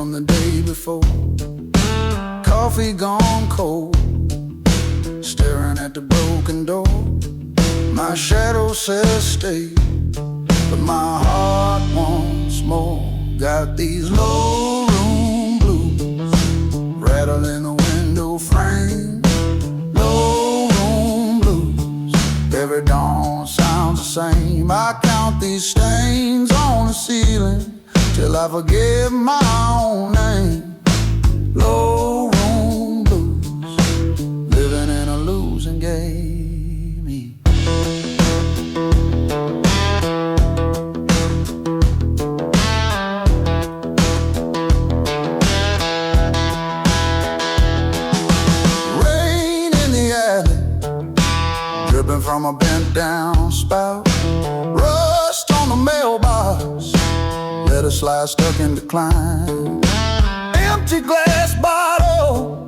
from the day before. Coffee gone cold, staring at the broken door. My shadow says stay, but my heart wants more. Got these low room blues, rattling the window frame. Low room blues, every dawn sounds the same. I count these stains on the ceiling till I forget my own name. Low room blues, living in a losing game. Rain in the alley, dripping from a bent down spout. Rust on the mailbox, letter slide stuck in decline. Empty glass bottle,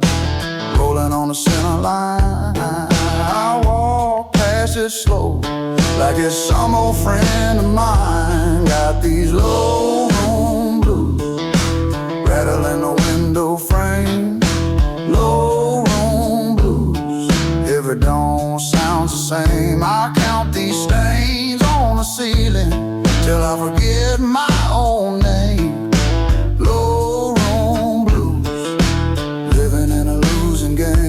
rolling on the center line. I walk past it slow, like it's some old friend of mine. Got these low room blues, rattling the window frame. Low room blues, every dawn sounds the same. I count these stains on the ceiling till I forget my own name. Low room blues, living in a losing game.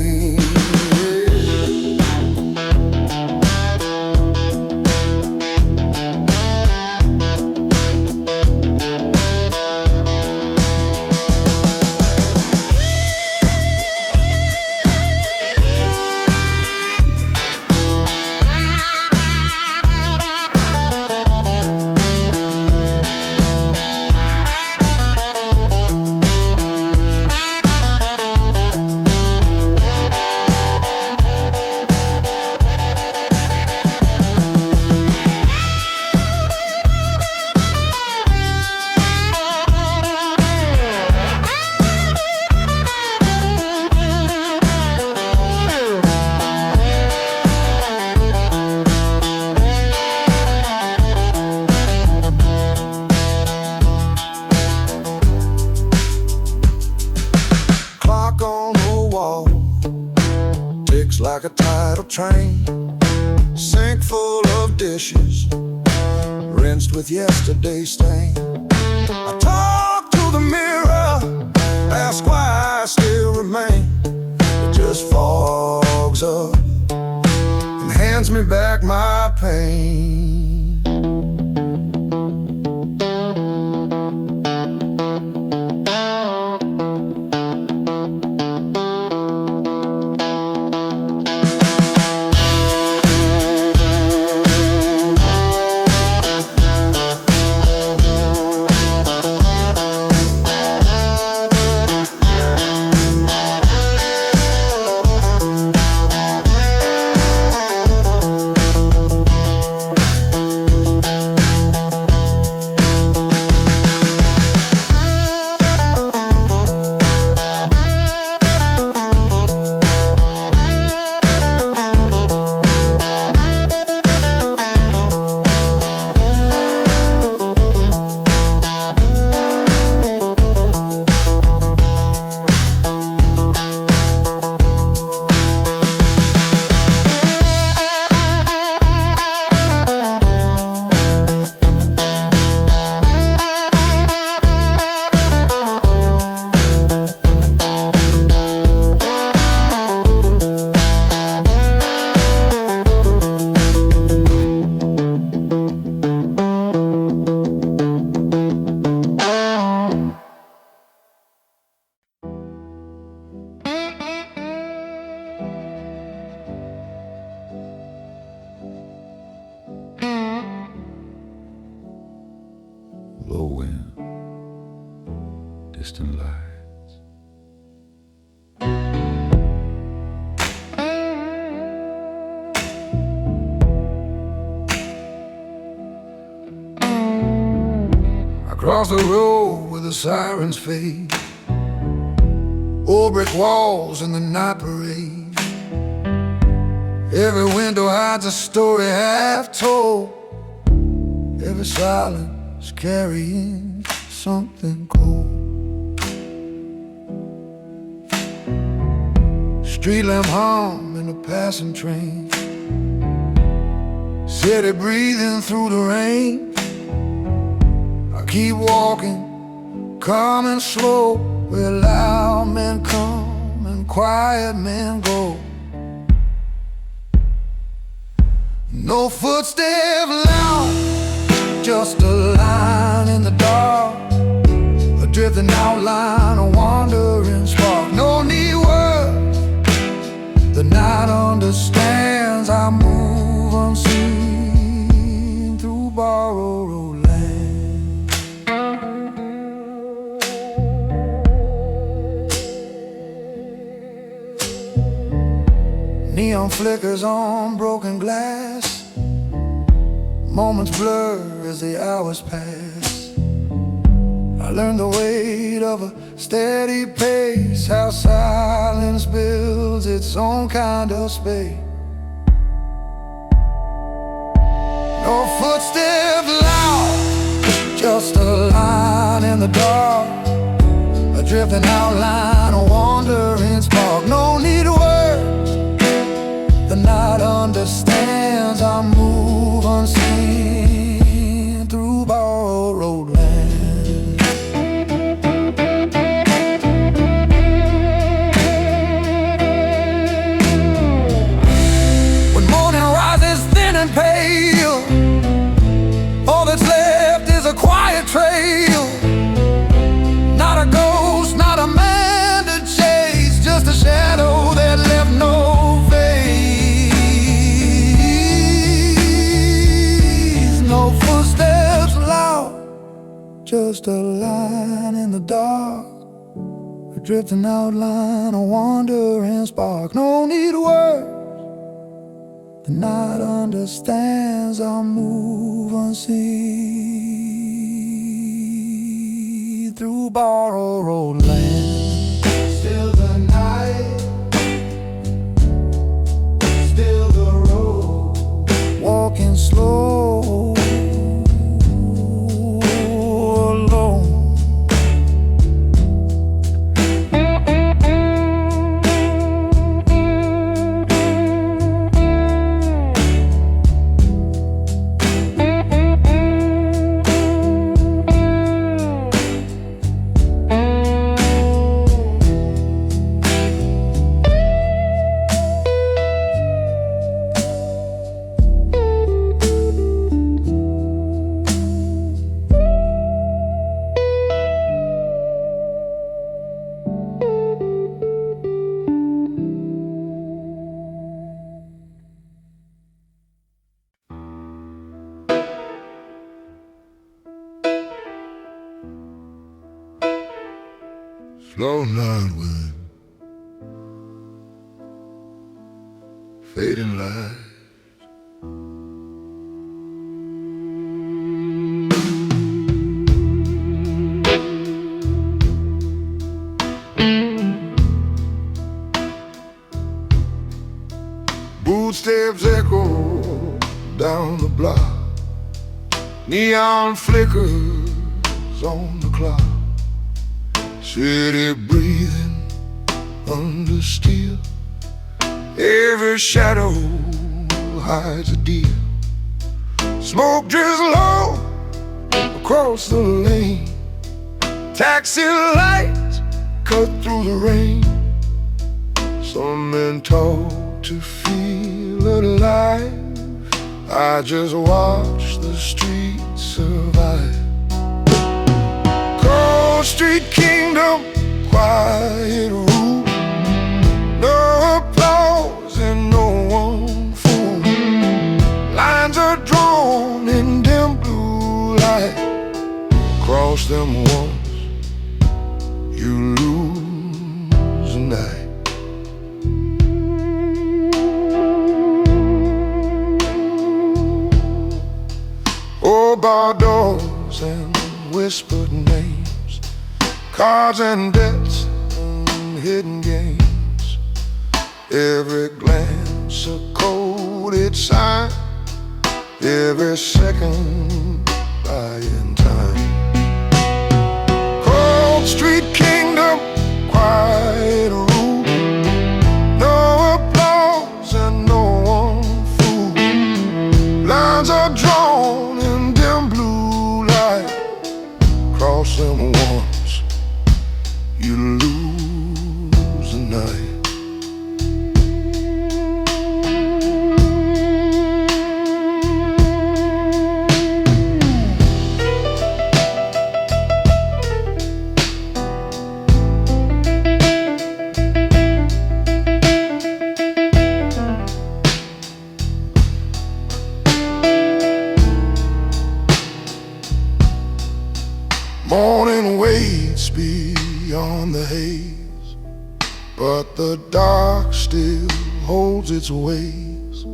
Like a tidal train, sink full of dishes, rinsed with yesterday's stain. I talk to the mirror, ask why I still remain. It just fogs up and hands me back my pain. Low wind, distant lights. I cross the road where the sirens fade, old brick walls in the night parade. Every window hides a story half told, every silence carrying something cold. Street lamp hum in a passing train, city breathing through the rain. I keep walking, calm and slow, where loud men come and quiet men go. No footsteps loud, just a line in the dark, a drifting outline, a wandering spark. No need words, the night understands. I move unseen through borrowed land. Neon flickers on broken glass, moments blur as the hours pass. I learned the weight of a steady pace, how silence builds its own kind of space. No footsteps loud, just a line in the dark, a drifting outline, a wandering spark. No need words, the night understands. I move unseen through borrowed land. When morning rises thin and pale, all that's left is a quiet trail. Not a ghost, not a man to chase, just a shadow that left no just a line in the dark, a drifting outline, a wandering spark. No need words, the night understands. I'll move unseen through borrowed land. Still the night, still the road, walking slow, slow night wind, fading light. Footsteps echo down the block, neon flickers on the clock. City breathing under steel, every shadow hides a deal. Smoke drifts low across the lane, taxi lights cut through the rain. Some men taught to feel alive, I just watch the streets survive. Cold street kingdom, quiet rule, no applause and no one fool. Lines are drawn in dim blue light, cross them once, you lose a night. Oh, bar doors and whispered names, cards and debts and hidden games. Every glance a coded sign, every second buying time. Cold street kingdom, quiet rule, no once, you lose the night. Morning waits beyond the haze, but the dark still holds its ways.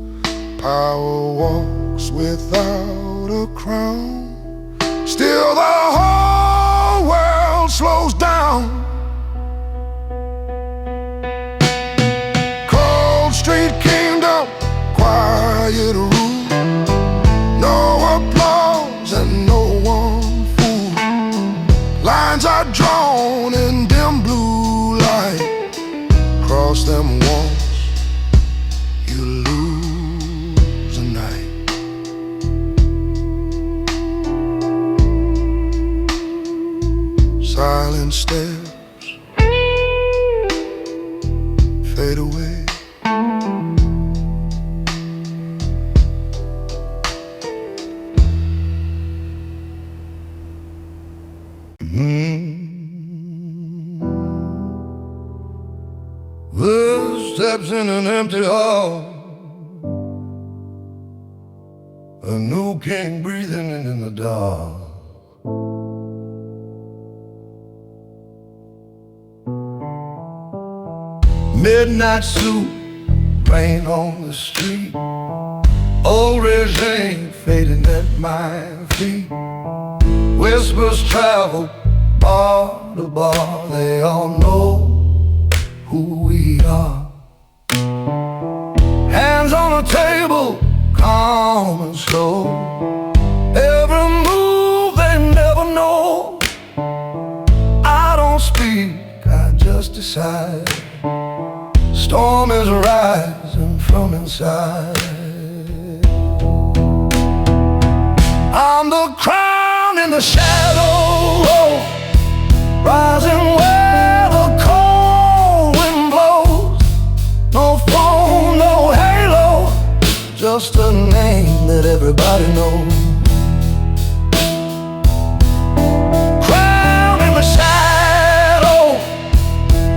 Power walks without a crown. Still the whole world slows down. Cold Street Kingdom, quiet rule. No applause and no one. Lines are drawn in dim blue light. Cross them once, you lose the night. Silent steps fade away. Footsteps in an empty hall, a new king breathing in the dark. Midnight suit, rain on the street, old regime fading at my feet. Whispers travel bar to bar, they all know who we are. Hands on the table, calm and slow. Every move they never know. I don't speak, I just decide. Storm is rising from inside. I'm the crown in the shadow, rising where the cold wind blows. No phone, no halo, just a name that everybody knows. Crown in the shadow,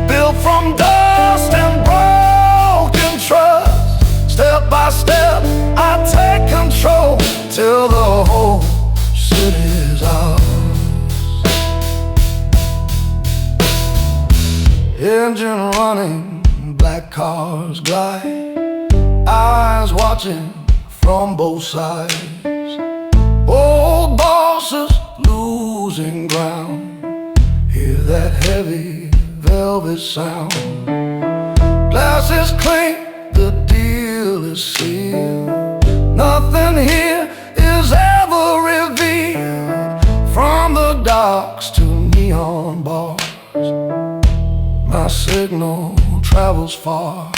built from dust and broken trust. Step by step, I take control till the whole city's ours. Engine running, black cars glide, eyes watching from both sides. Old bosses losing ground, hear that heavy velvet sound. Glasses clink, the deal is sealed. Nothing here is ever revealed. From the docks to neon bars, my signal travels far.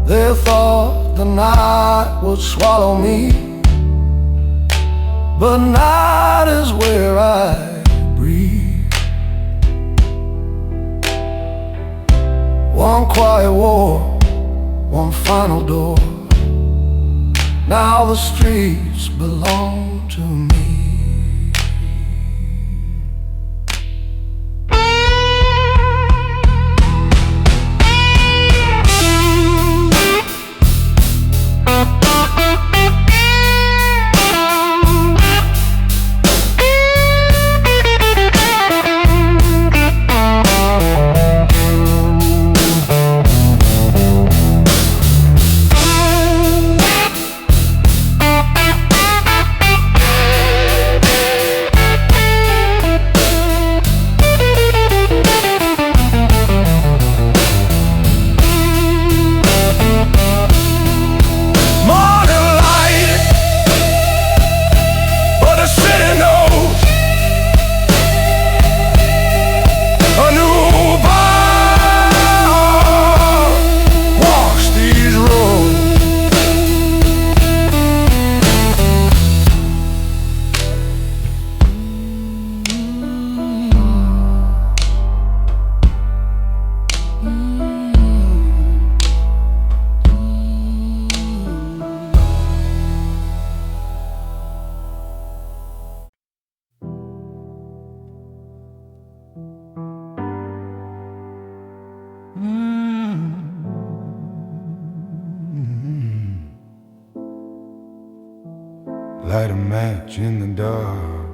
They thought the night would swallow me, but night is where I breathe. One quiet war, one final door. Now the streets belong to me. light a match in the dark.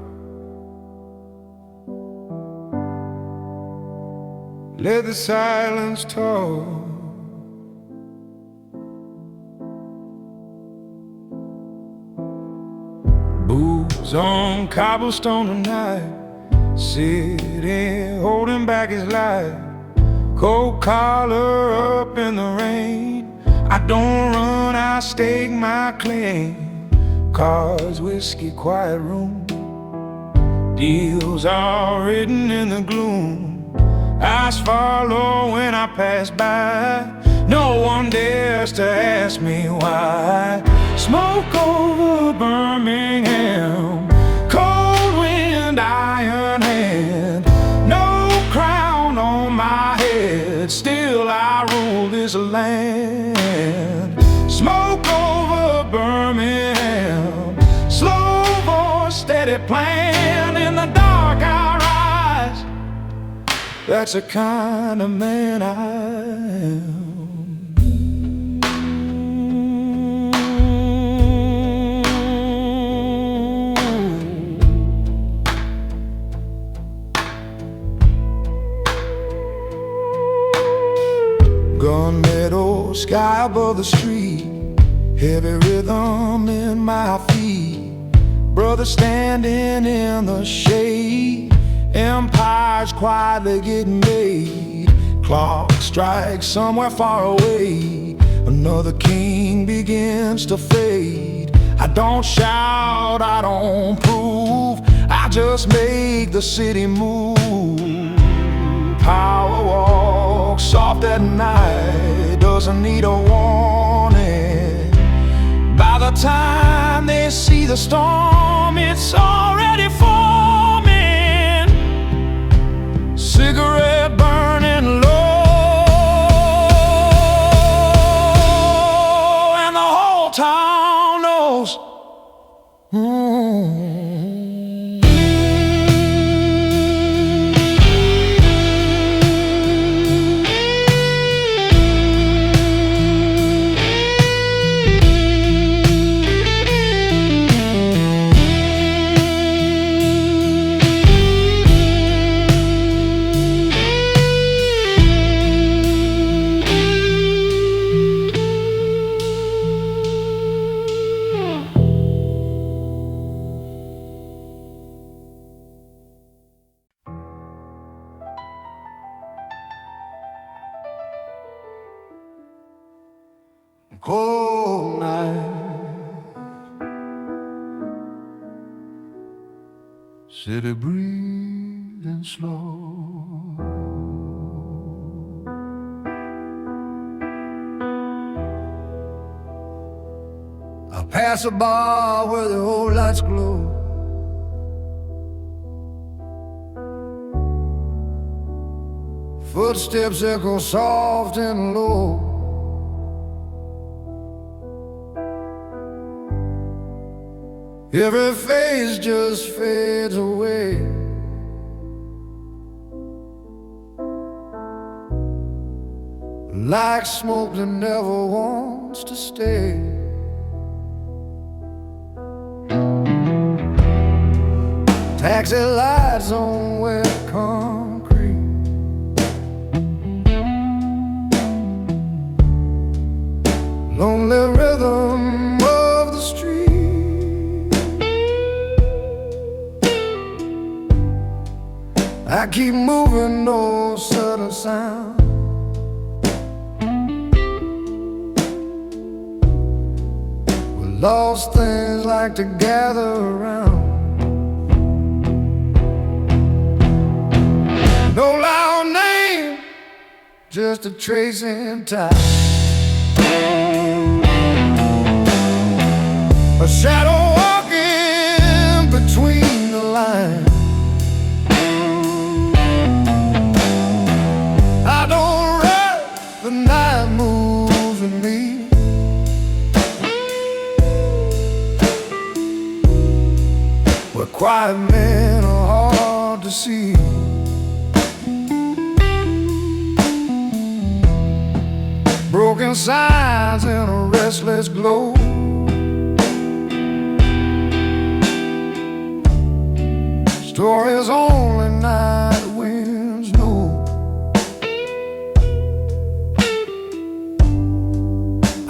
Let the silence talk. Boots on cobblestone tonight, sitting, holding back his life. Coat collar up in the rain. I don't run, I stake my claim. Cars, whiskey, quiet room. Deals are written in the gloom. Eyes follow when I pass by. No one dares to ask me why. Smoke over Birmingham, cold wind, iron hand. No crown on my head, still I rule this land. Smoke over Birmingham, slow voice, steady plan. In the dark I rise, that's the kind of man I am. Gunmetal sky above the street, heavy rhythm in my feet. Brother standing in the shade, empires quietly getting made. Clock strikes somewhere far away, another king begins to fade. I don't shout, I don't prove, I just make the city move. Power walks soft at night, doesn't need a warning. By the time they see the storm, it's already forming. Cigarette burning low, and the whole town knows. Cold night, city breathing slow. I pass a bar where the old lights glow. Footsteps echo soft and low. Every face just fades away. Like smoke that never wants to stay. Taxi lights on wet concrete. Lonely rhythm of the street. I keep moving, no sudden sound. Where lost things like to gather around. No loud name, just a trace in time. A shadow walking between the lines. I don't run, the night moves with me. Where quiet men are hard to see. Broken signs in a restless glow. stories only night winds know.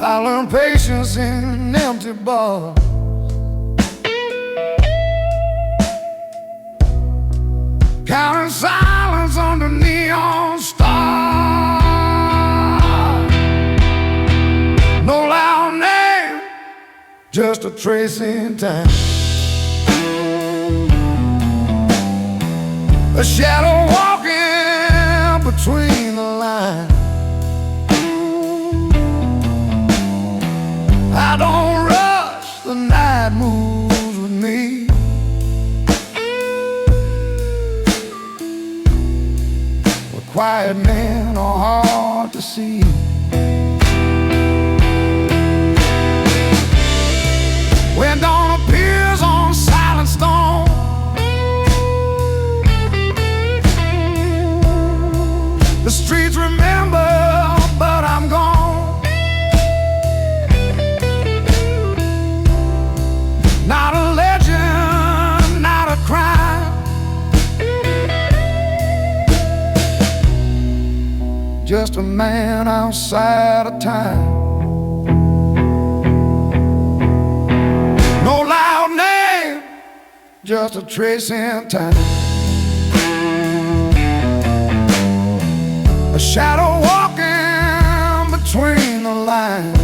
I learned patience in empty bars, counting silence under neon stars. No loud name, just a trace in time. A shadow walking between the lines. I don't rush, the night moves with me. But quiet men are hard to see. When dawn appears on silent stone, the streets remember, but I'm gone. Not a legend, not a crime, just a man outside of time. No loud name, just a trace in time. A shadow walking between the lines.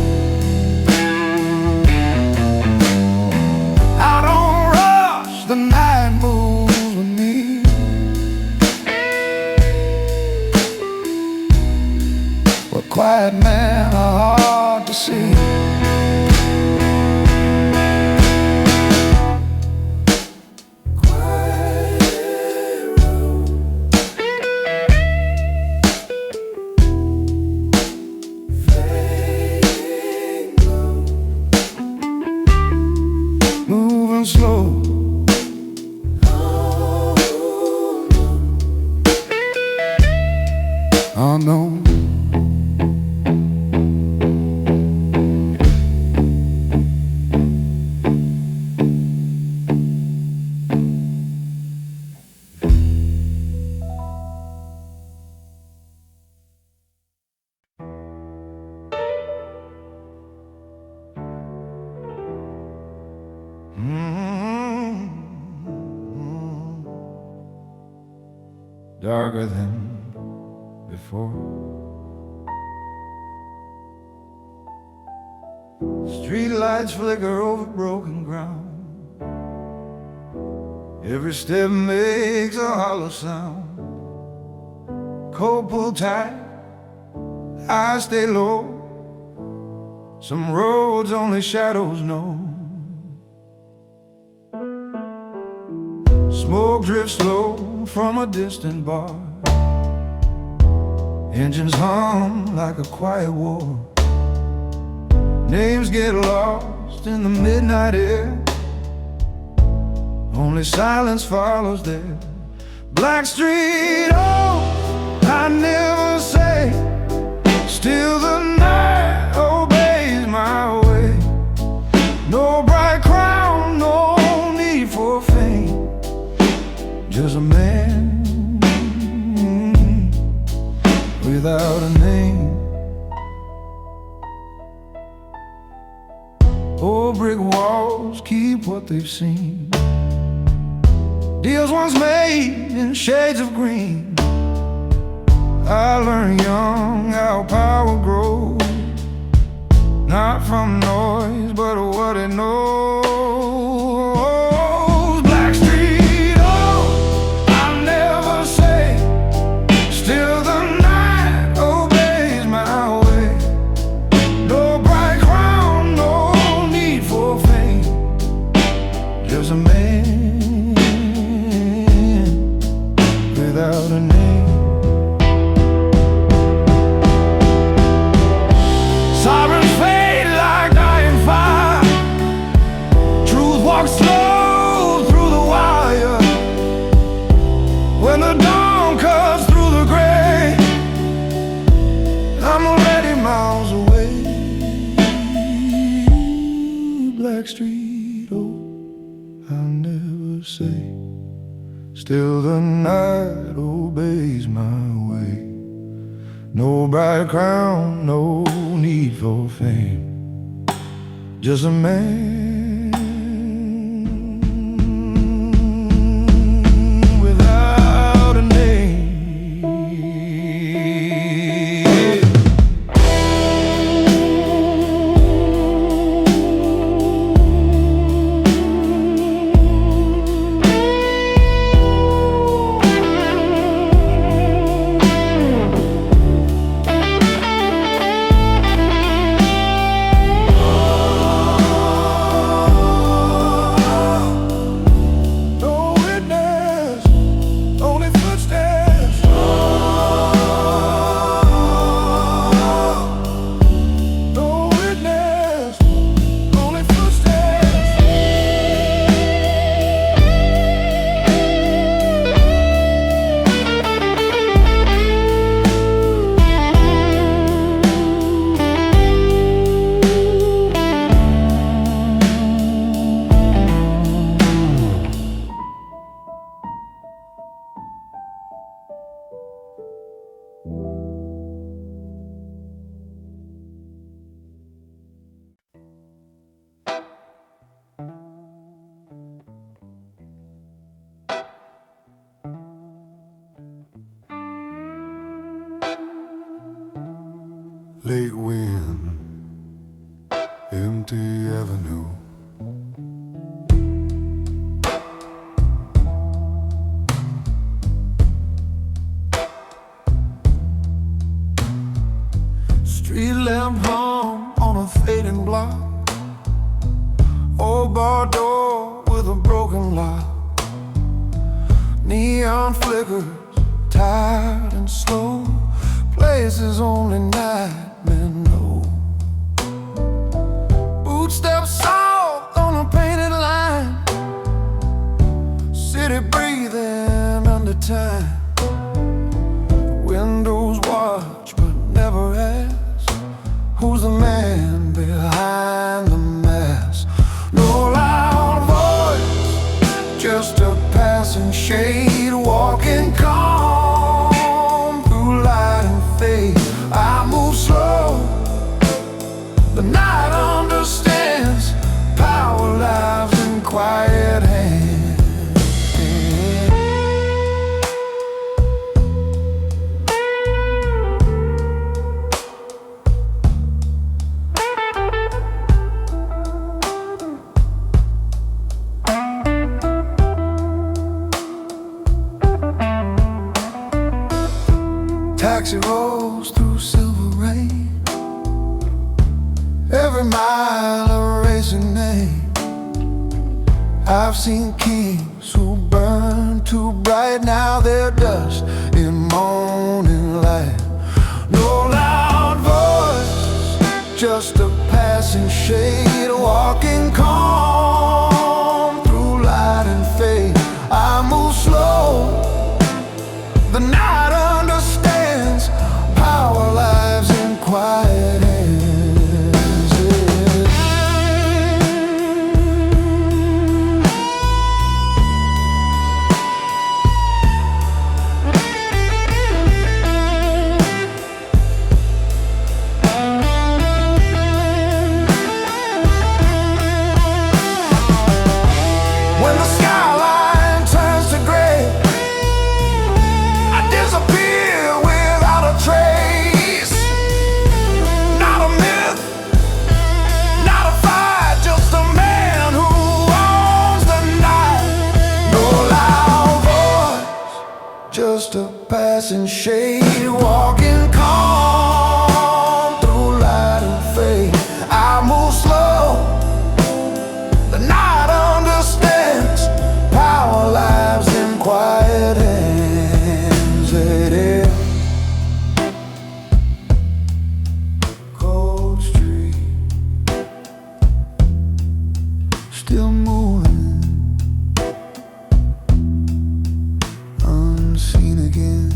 I don't rush, the night moves with me. But quiet men are hard to see. Moving slow, unknown. Darker than before. Street lights flicker over broken ground. Every step makes a hollow sound. Coat pulled tight, I stay low. Some roads only shadows know. Smoke drifts slow from a distant bar. Engines hum like a quiet war. Names get lost in the midnight air. Only silence follows there. Black street, oh, I never say. Still the night obeys my way. No bright crown, no need for fame. Just a man without a name. Old brick walls keep what they've seen. Deals once made in shades of green. I learned young how power grows, not from noise, but what it knows. Black street, oh, I'll never say. Still the night obeys my way. No bright crown, no need for fame. Just a man without a name. Sirens fade like dying fire. Truth walks slow through the wire. When the dawn cuts through the gray, I'm already miles away. Black street, oh, I'll never say. night obeys my way. No bright crown, no need for fame, just a man without a name. Late wind, empty avenue. Street lamp hung on a fading block. Old bar door with a broken lock. Neon flickers, tired and slow. Places only nightmen know. Footsteps soft on a painted line. City breathing under time. Windows watch but never ask, who's the man behind the mask? No loud voice, just a passing shade, walking calm through light and fade. I move slow, the night understands. Power lives in quiet hands. Taxi rolls through silver rain, every mile a racing name. I've seen kings who burn too bright, now they're dust in morning light. No loud voice, just a passing shade, walking calm through light and fade. I move slow, the night understands. Power lives in quiet hands. When the skyline turns to gray, I disappear without a trace. Not a myth, not a fight, just a man who owns the night. No loud voice, just a passing shade, walking calm through light and fade. I move slow, the night understands. Power lives in quiet hands. It is cold street, still moving, unseen again.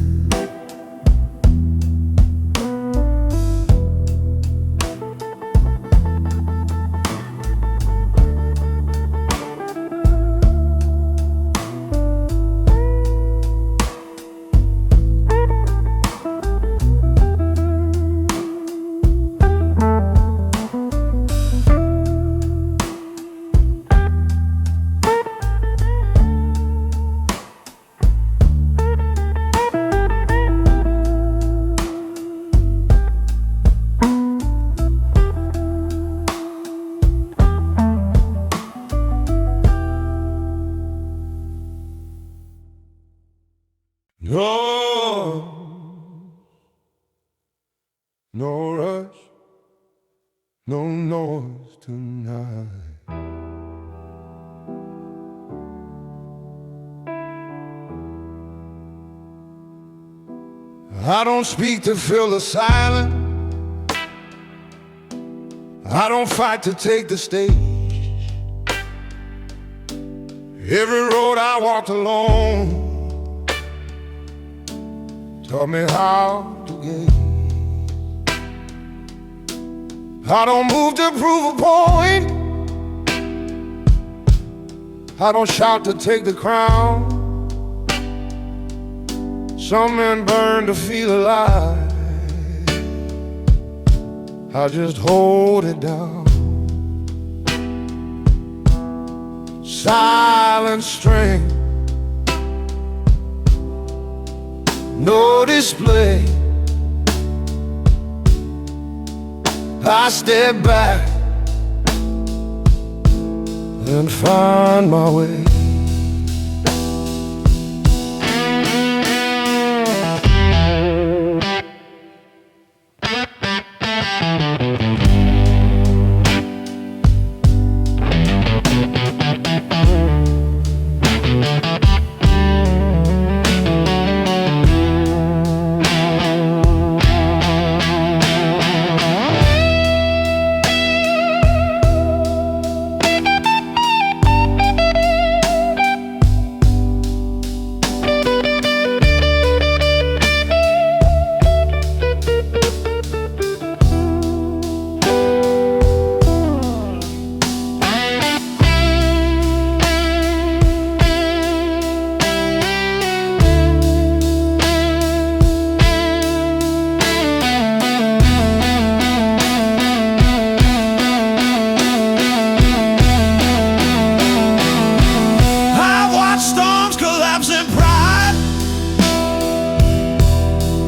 No rush, no noise tonight. I don't speak to fill the silence. I don't fight to take the stage. Every road I walked alone taught me how to gaze. I don't move to prove a point. I don't shout to take the crown. Some men burn to feel alive. I just hold it down. Silent strength, no display. I step back and find my way.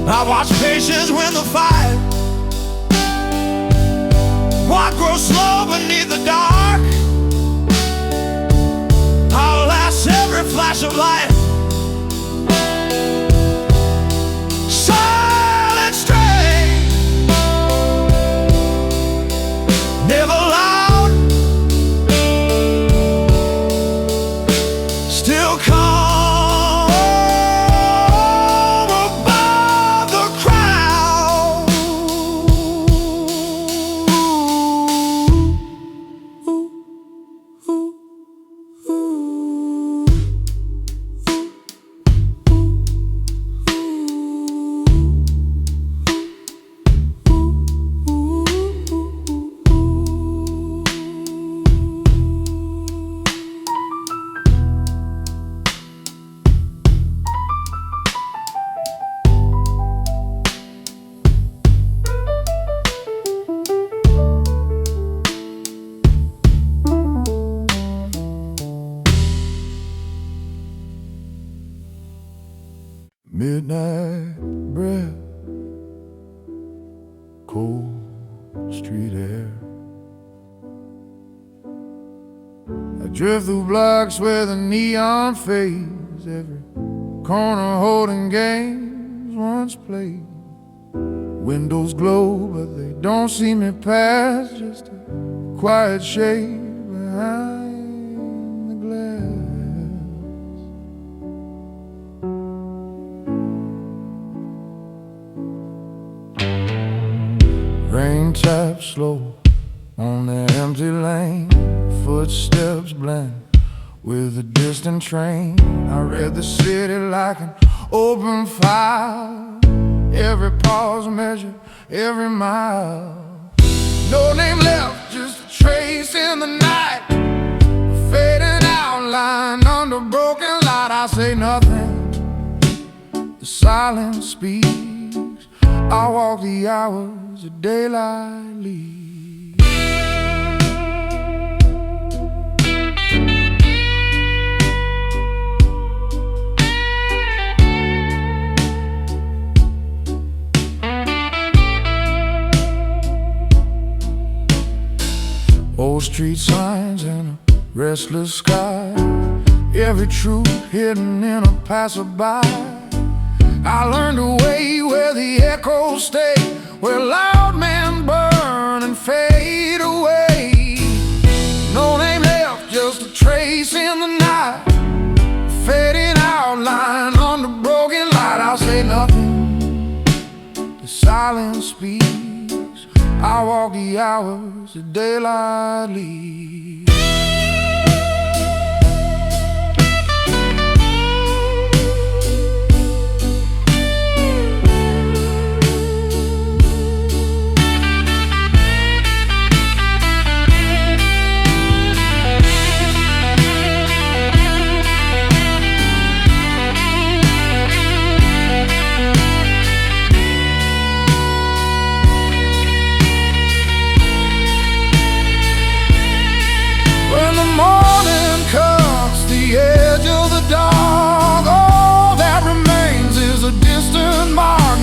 I watch patience win the fight. What grows slow beneath the dark outlasts every flash of light. Silent strength, never loud, still calm. Midnight breath, cold street air. I drift through blocks where the neon fades, every corner holding games once played. Windows glow, but they don't see me pass, just a quiet shade behind the glass. Rain taps slow on the empty lane, footsteps blend with a distant train. I read the city like an open file, every pause measured, every mile. No name left, just a trace in the night, a fading outline under broken light. I say nothing, the silence speaks. I walk the hours of daylight leaves. Old street signs and a restless sky, every truth hidden in a passerby. echoes stay, where loud men burn and fade away. No name left, just a trace in the night, fading outline on the broken light. I'll say nothing, the silence speaks. I walk the hours, the daylight leaves.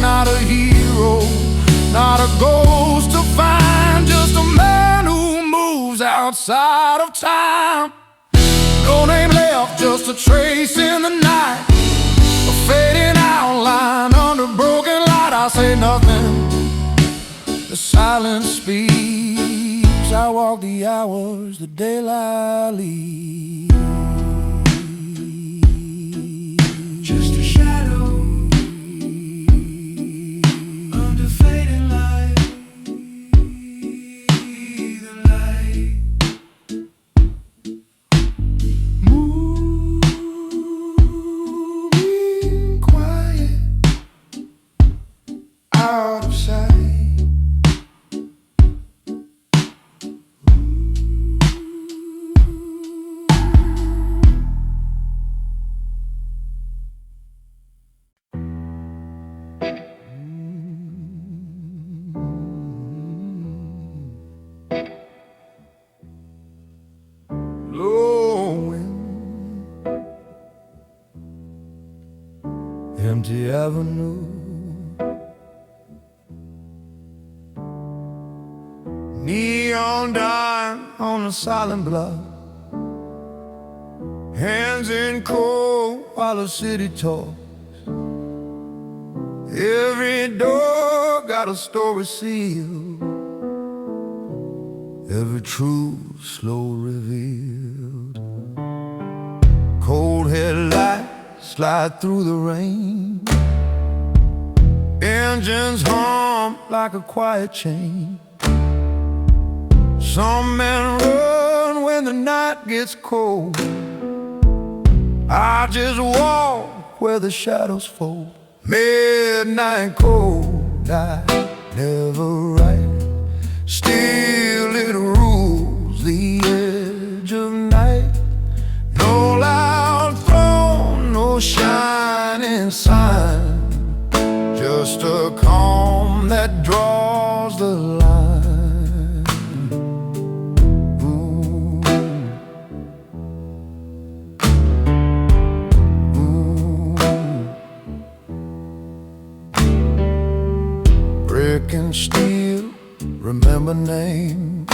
Not a hero, not a ghost to find, just a man who moves outside of time. No name left, just a trace in the night, a fading outline under broken light. I say nothing, the silence speaks. I walk the hours, the daylight leaves. Just a shadow out of sight. Blowing empty avenue, neon dime on a silent block, hands in cold while the city talks. Every door got a story sealed, every truth slow revealed. Cold headlights slide through the rain, engines hum like a quiet chain. Some men run when the night gets cold. I just walk where the shadows fall. Midnight cold, I never write. Still it rules the edge of night. No loud throne, no shining sign, just a calm that draws the line. Ooh. Ooh. Brick and steel, remember names,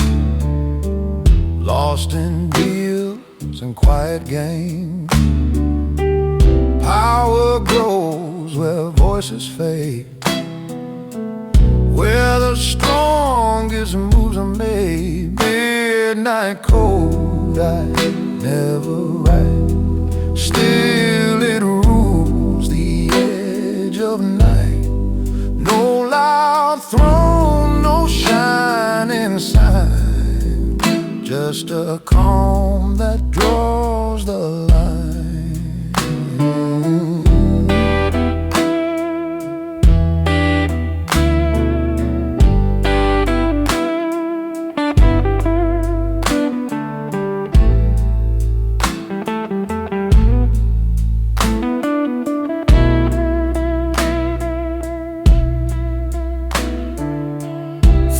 lost in deals and quiet games. Power grows where voices fade, where the strongest moves are made. Midnight cold, I never write. Still it rules the edge of night. No loud throne, no shining sign, just a calm that draws the line.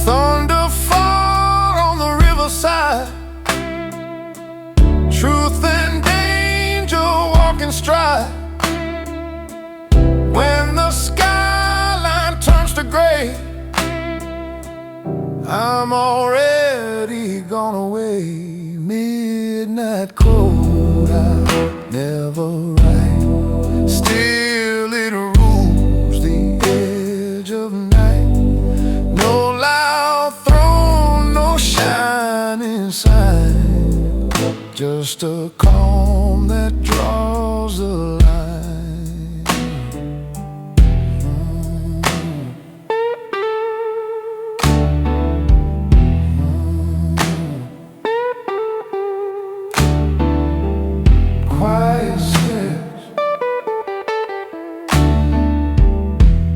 Thunder fall on the riverside, truth and danger walk in stride. When the skyline turns to gray, I'm already gone away. Midnight cold, I never write. Still it rules the edge of just a calm that draws the line. Quiet steps,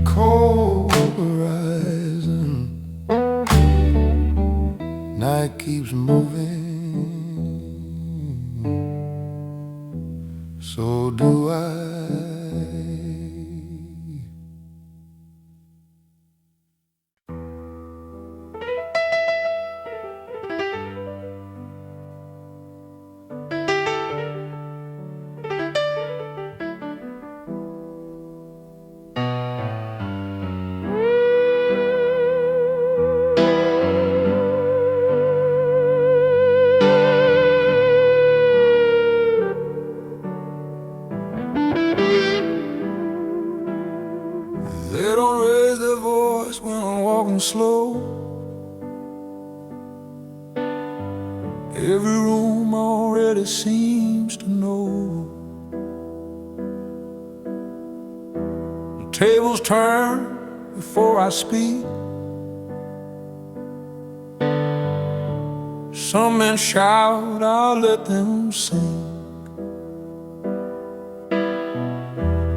cold horizon. Night keeps moving, so do I. They don't raise their voice when I'm walking slow. Every room already seems to know. The tables turn before I speak. Some men shout, I'll let them sing.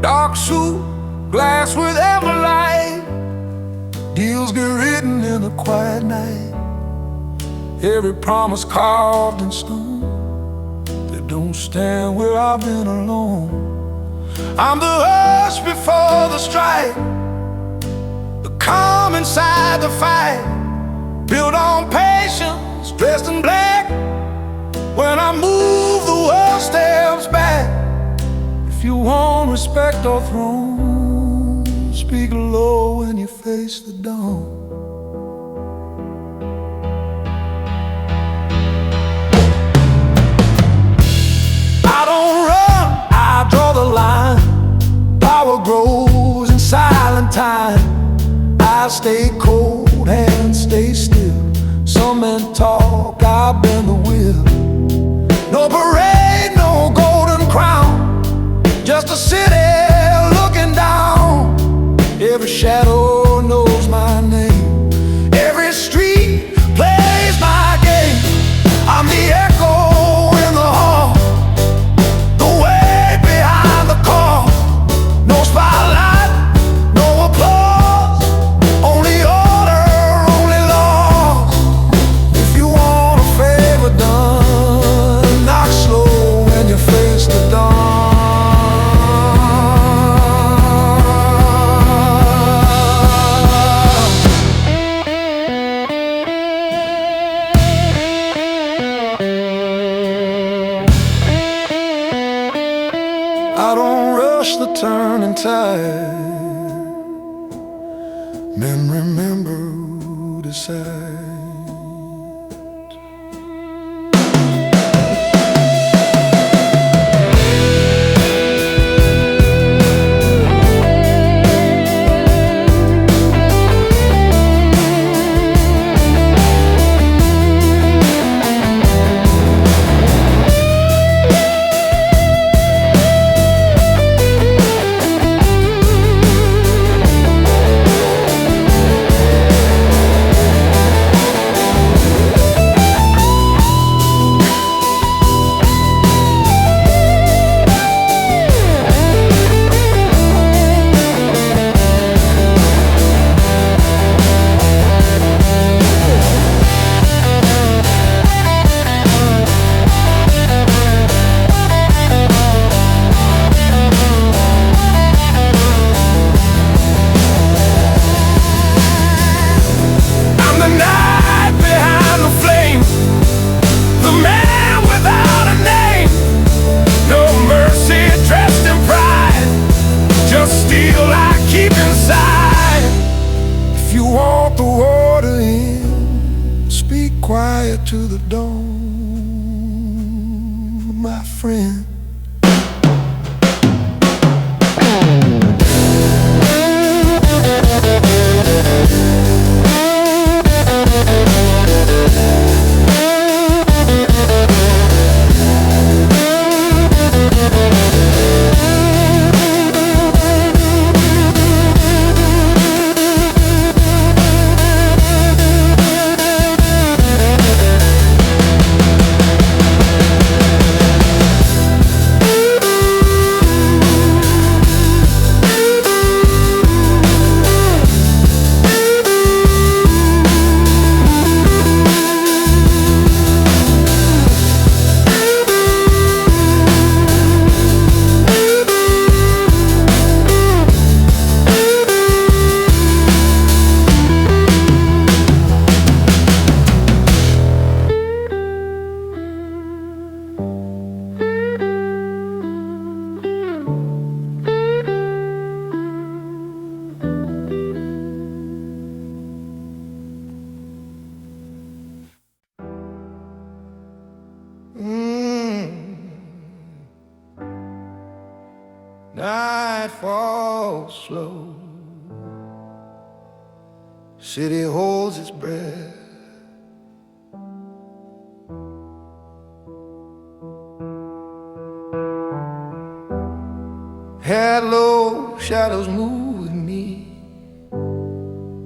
Dark suit, glass with everlight, deals get written in a quiet night. Every promise carved in stone, they don't stand where I've been alone. I'm the hush before the strike, the calm inside the fight, built on patience, dressed in black. When I move, the world steps back. If you want respect or throne, speak low when you face the dawn. I don't run, I draw the line. Power grows in silent time. I stay cold, hands stay still. Some men talk, I bend the wheel. No parade, no golden crown, just a city looking down. Every shadow knows my name, every street plays my game. I'm the echo in the hall, the weight behind the call. No spotlight, no applause, only order, only law. If you want a favor done, knock slow when you face the dawn. I don't rush the turning tide. Men remember who decide. Quiet to the dawn, my friend. falls slow. City holds its breath. Head low, shadows move with me.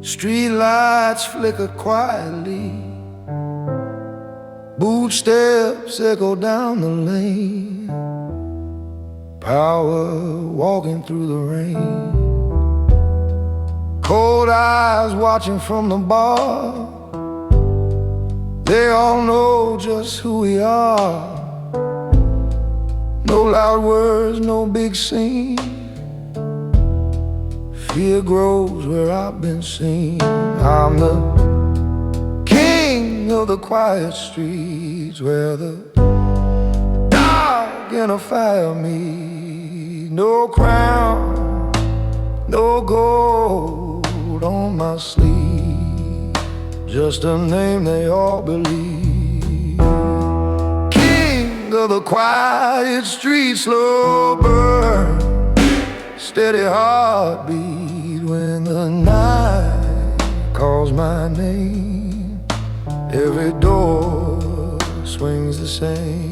Street lights flicker quietly. Boot steps echo down the lane. Power walking through the rain. Cold eyes watching from the bar. They all know just who we are. No loud words, no big scene. Fear grows where I've been seen. I'm the king of the quiet streets, where the dog and a fire meet. No crown, no gold on my sleeve, just a name they all believe. Of the quiet streets, slow burn, steady heartbeat. When the night calls my name, every door swings the same.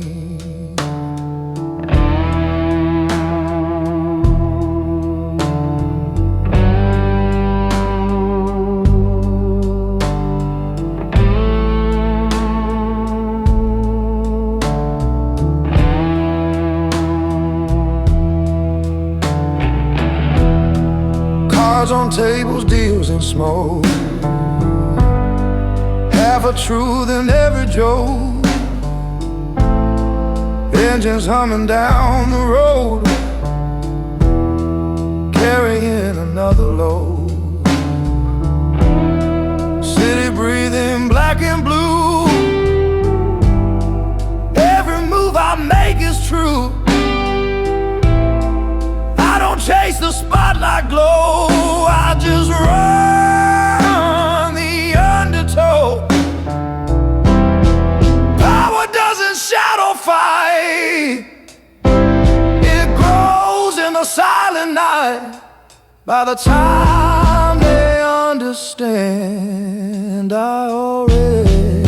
On tables, deals and smoke, half a truth in every joke. Engines humming down the road, carrying another load. City breathing black and blue. Every move I make is true. I don't chase the spotlight glow, I just run the undertow. Power doesn't shadow fight, it grows in the silent night. By the time they understand, I already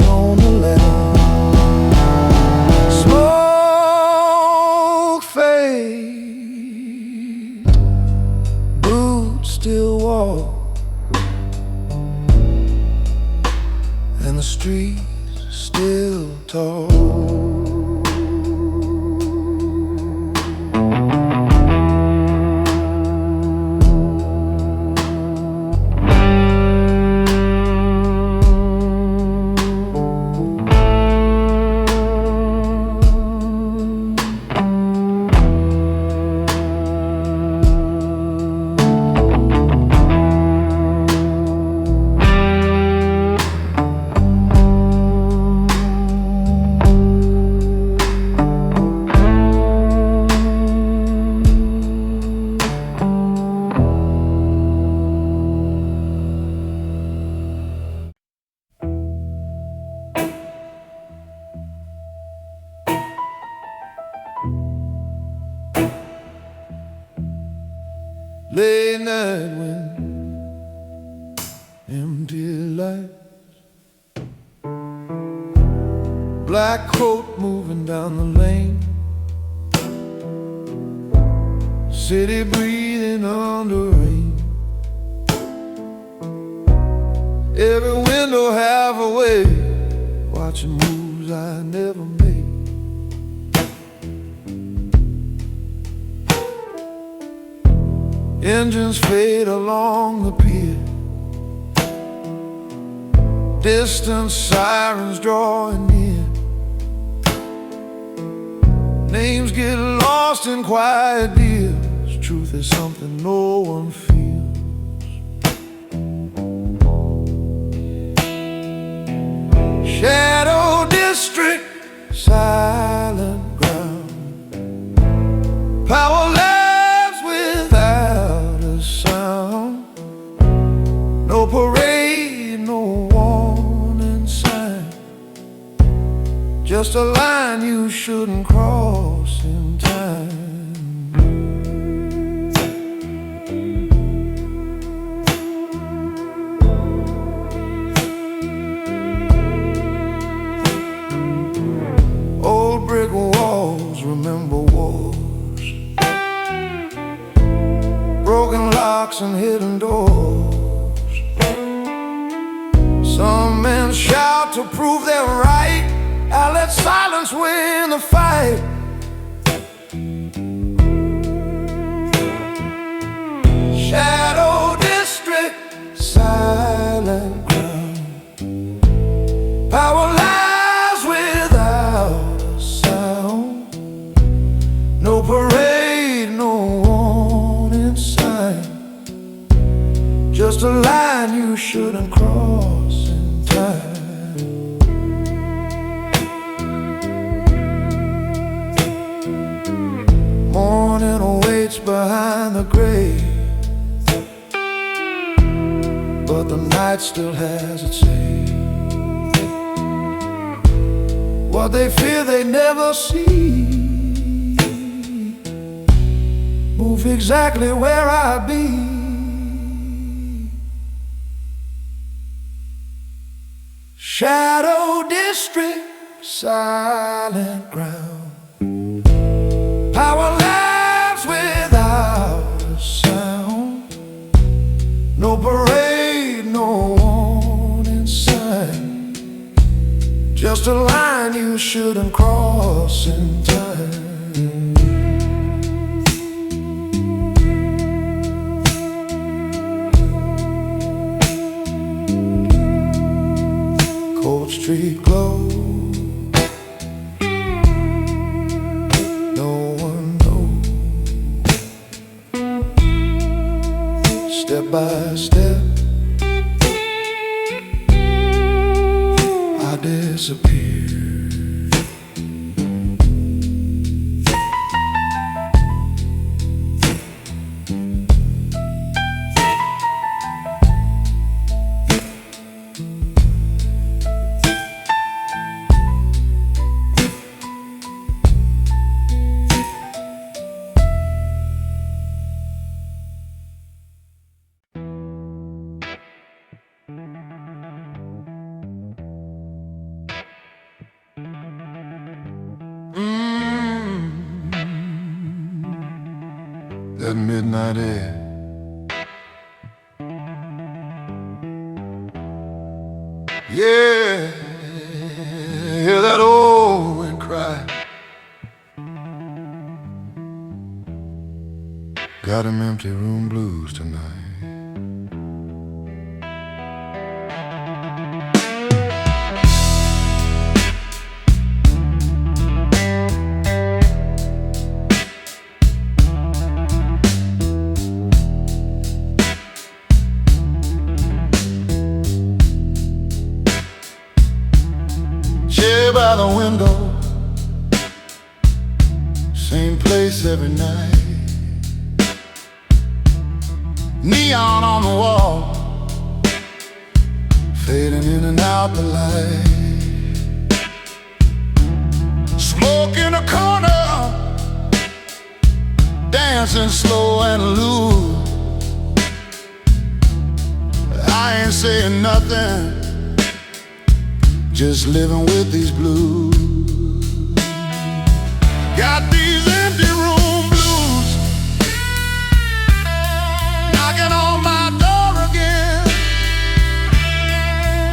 own the land. Smoke fades, boots still walk, and the streets still talk. Late night wind, empty lights, black coat moving down the lane. City breathing under rain. Every window half away, watching moves I never made. Engines fade along the pier, distant sirens drawing near. Names get lost in quiet deals. Truth is something no one feels. Shadow district, silent ground. Power lives without a sound. No parade, no warning sign, just a line you shouldn't cross in time. locks and hidden doors. Some men shout to prove they're right. I let silence win the fight. Shadow district, silent ground. Power lies without a sound. No parade, no warning sign. Just a line you shouldn't cross in time. Morning awaits behind the grave, but the night still has its say. What they fear they never see. Move exactly where I be. Shadow district, silent ground. Power laughs without a sound. No parade, no warning sign. Just a line you shouldn't cross in time. Cold street glow. No one knows. Step by step I disappear. That midnight air, yeah, hear that old wind cry. Got them empty room blues tonight. By the window, same place every night. Neon on the wall, fading in and out the light. Smoke in the corner, dancing slow and loose. I ain't saying nothing, just living with these blues. Got these empty room blues knocking on my door again.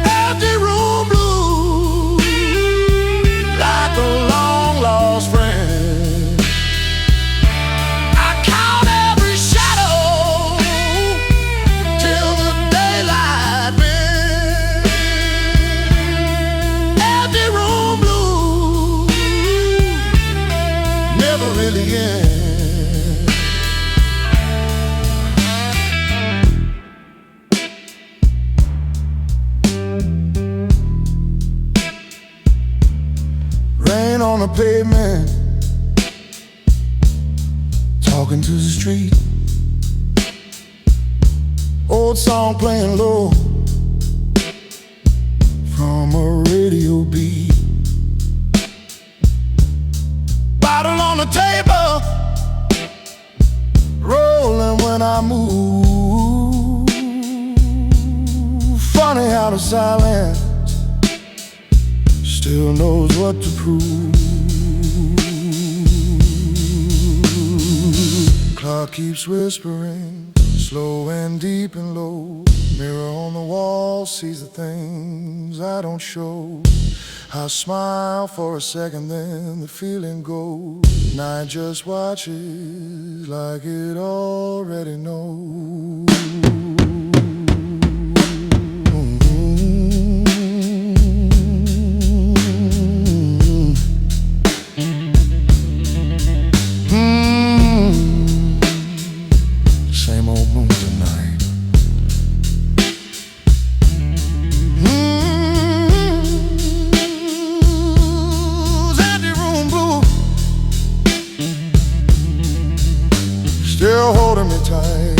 Empty room blues, like a long lost friend. I count every shadow till the daylight bends. Really end. Rain on the pavement, talking to the street. Old song playing low from a radio beat. Bottle on the table, rolling when I move. Funny how the silence still knows what to prove. Clock keeps whispering, slow and deep and low. Mirror on the wall sees the things I don't show. I smile for a second, then the feeling goes. Night just watches like it already knows. Same old moon tonight. Still holding me tight.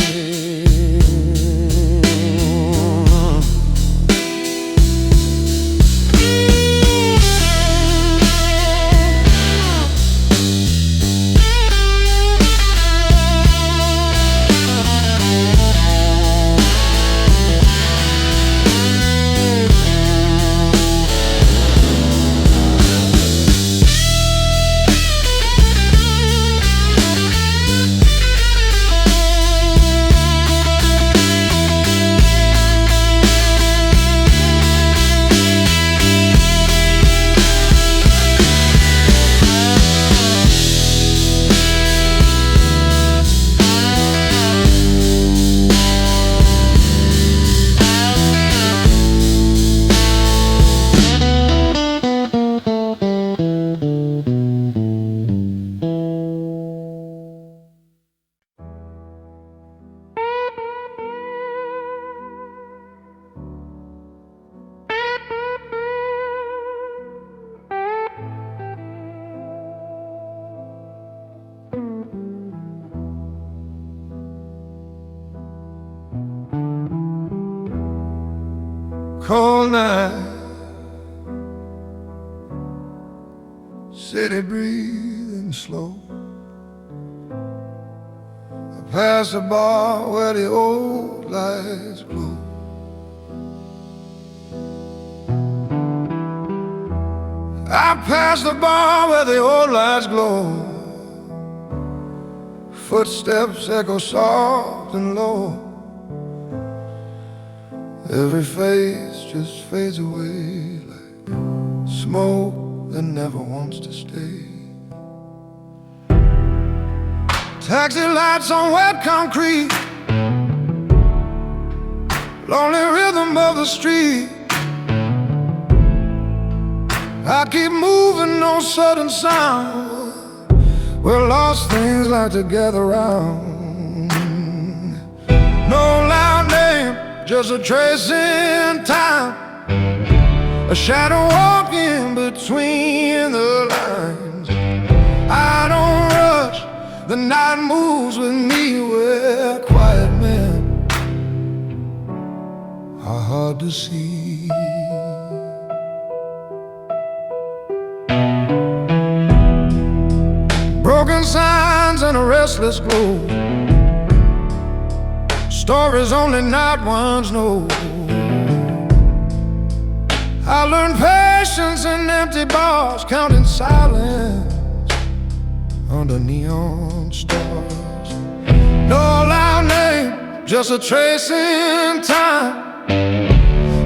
Cold night, city breathing slow. I pass the bar where the old lights glow. I pass the bar where the old lights glow. Footsteps echo soft and low. Every face just fades away like smoke that never wants to stay. Taxi lights on wet concrete, lonely rhythm of the street. I keep moving, no sudden sound, where lost things like to gather round. No loud name, just a trace in time, a shadow walking between the lines. I don't rush, the night moves with me where quiet men are hard to see. Broken signs and a restless glow, stories only night ones know. I learned patience in empty bars, counting silence under neon stars. No loud name, just a trace in time,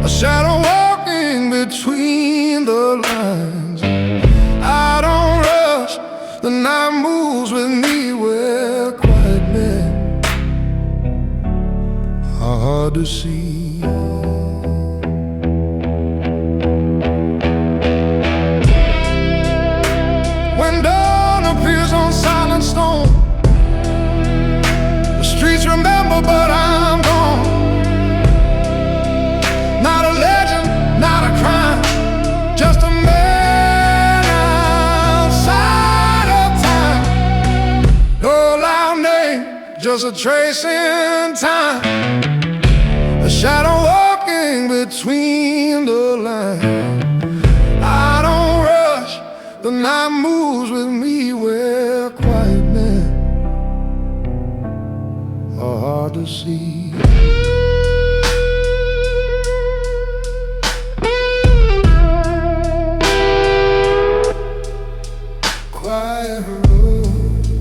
a shadow walking between the lines. I don't rush, the night moves with me where quiet men are hard to see. When dawn appears on silent stone, the streets remember but I'm gone. Not a legend, not a crime, just a man outside of time. No loud name, just a trace in time, a shadow walking between the lines. I don't rush, the night moves with me where quiet men are hard to see. Quiet road,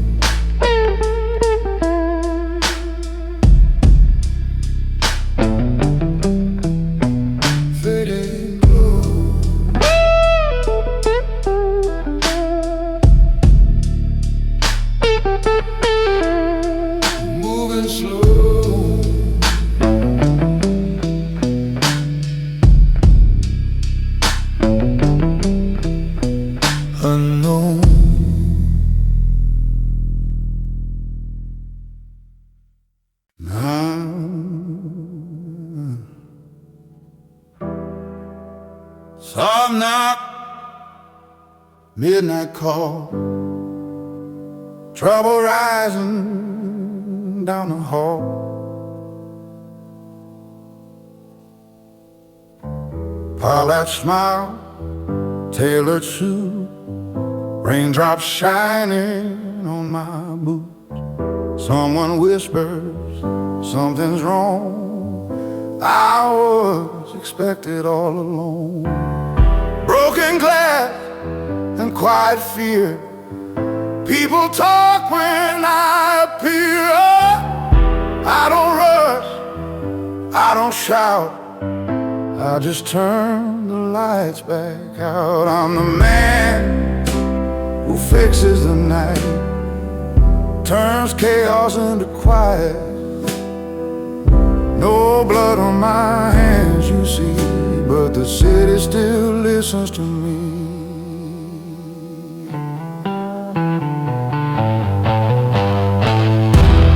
Knock, knock, midnight call. Trouble rising down the hall. Pilot smile, tailored suit, raindrops shining on my boots. Someone whispers something's wrong. I was expected all alone. Broken glass and quiet fear. People talk when I appear. I don't rush, I don't shout, I just turn the lights back out. I'm the man who fixes the night, turns chaos into quiet. No blood on my hands, you see, but the city still listens to me.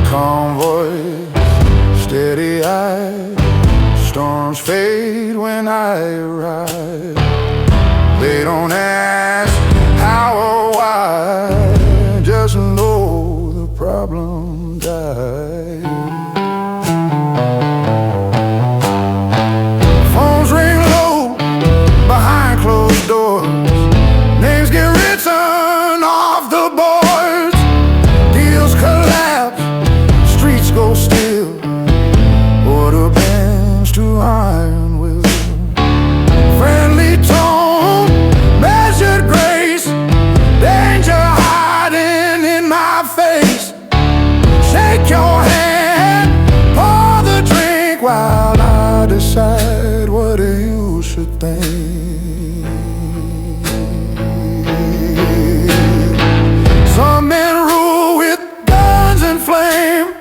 Calm voice, steady-eyed, storms fade when I arrive. They don't ask how or why, just know the problem died. Phones ring low behind closed doors. Names get written off the boards. Deals collapse, streets go still. Order bends to iron will. Friendly tone, measured grace, danger hiding in my face. Shake your hand, pour the drink while I decide what you should think. Some men rule with guns and flame,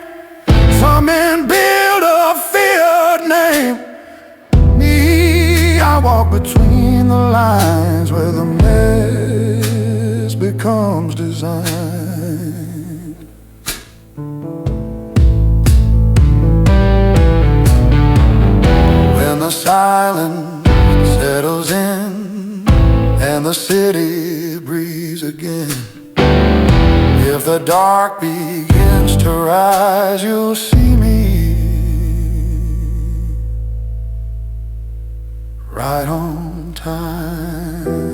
some men build a feared name. Me, I walk between the lines where the mess becomes design. When the silence settles in and the city breathes again, if the dark begins to rise, you'll see me right on time.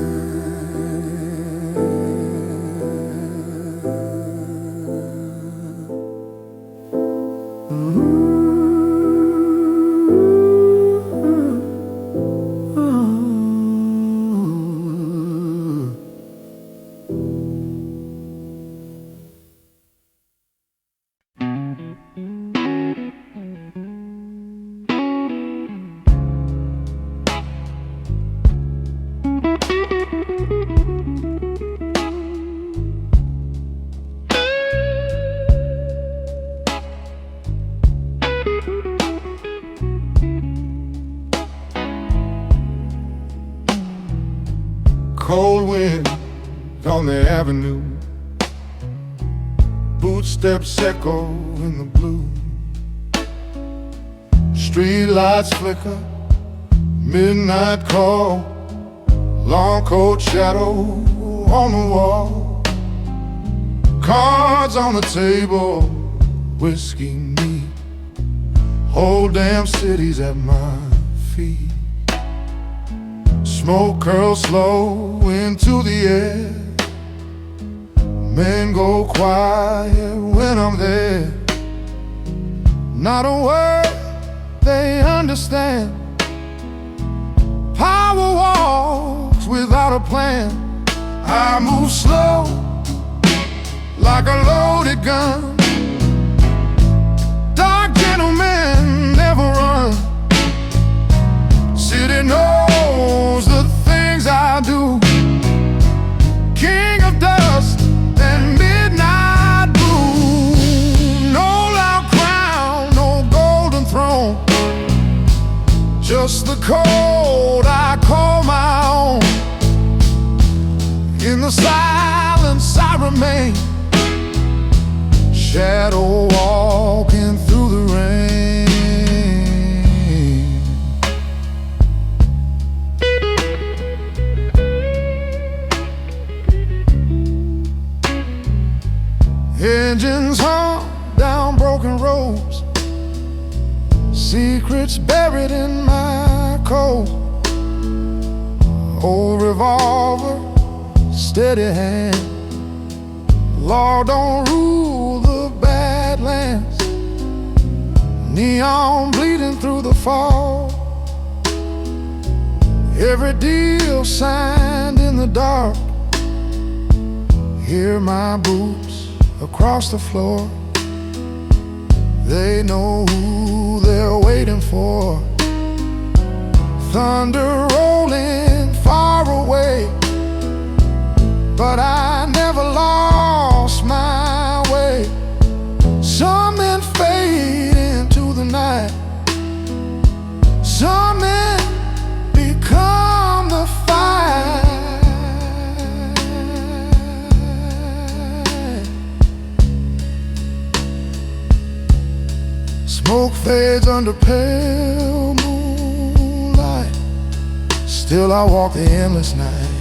Cold wind on the avenue, footsteps echo in the blue. Street lights flicker, midnight call, long coat shadow on the wall. Cards on the table, whiskey neat, whole damn city's at my feet. Smoke curls slow into the air, men go quiet when I'm there. Not a word they understand. Power walks without a plan. I move slow like a loaded gun. Dark gentlemen never run. City knows the things I do. King of dust and midnight blue. No loud crown, no golden throne, just the cold I call my own. In the silence I remain, shadow walking through the rain. secrets buried in my coat. Old revolver, steady hand. Law don't rule the badlands. Neon bleeding through the fall. Every deal signed in the dark. Hear my boots across the floor. They know who they're waiting for. Thunder rolling far away, but I never lost my way. Some men fade into the night. Some men become the fight. Smoke fades under pale moonlight. Still I walk the endless night.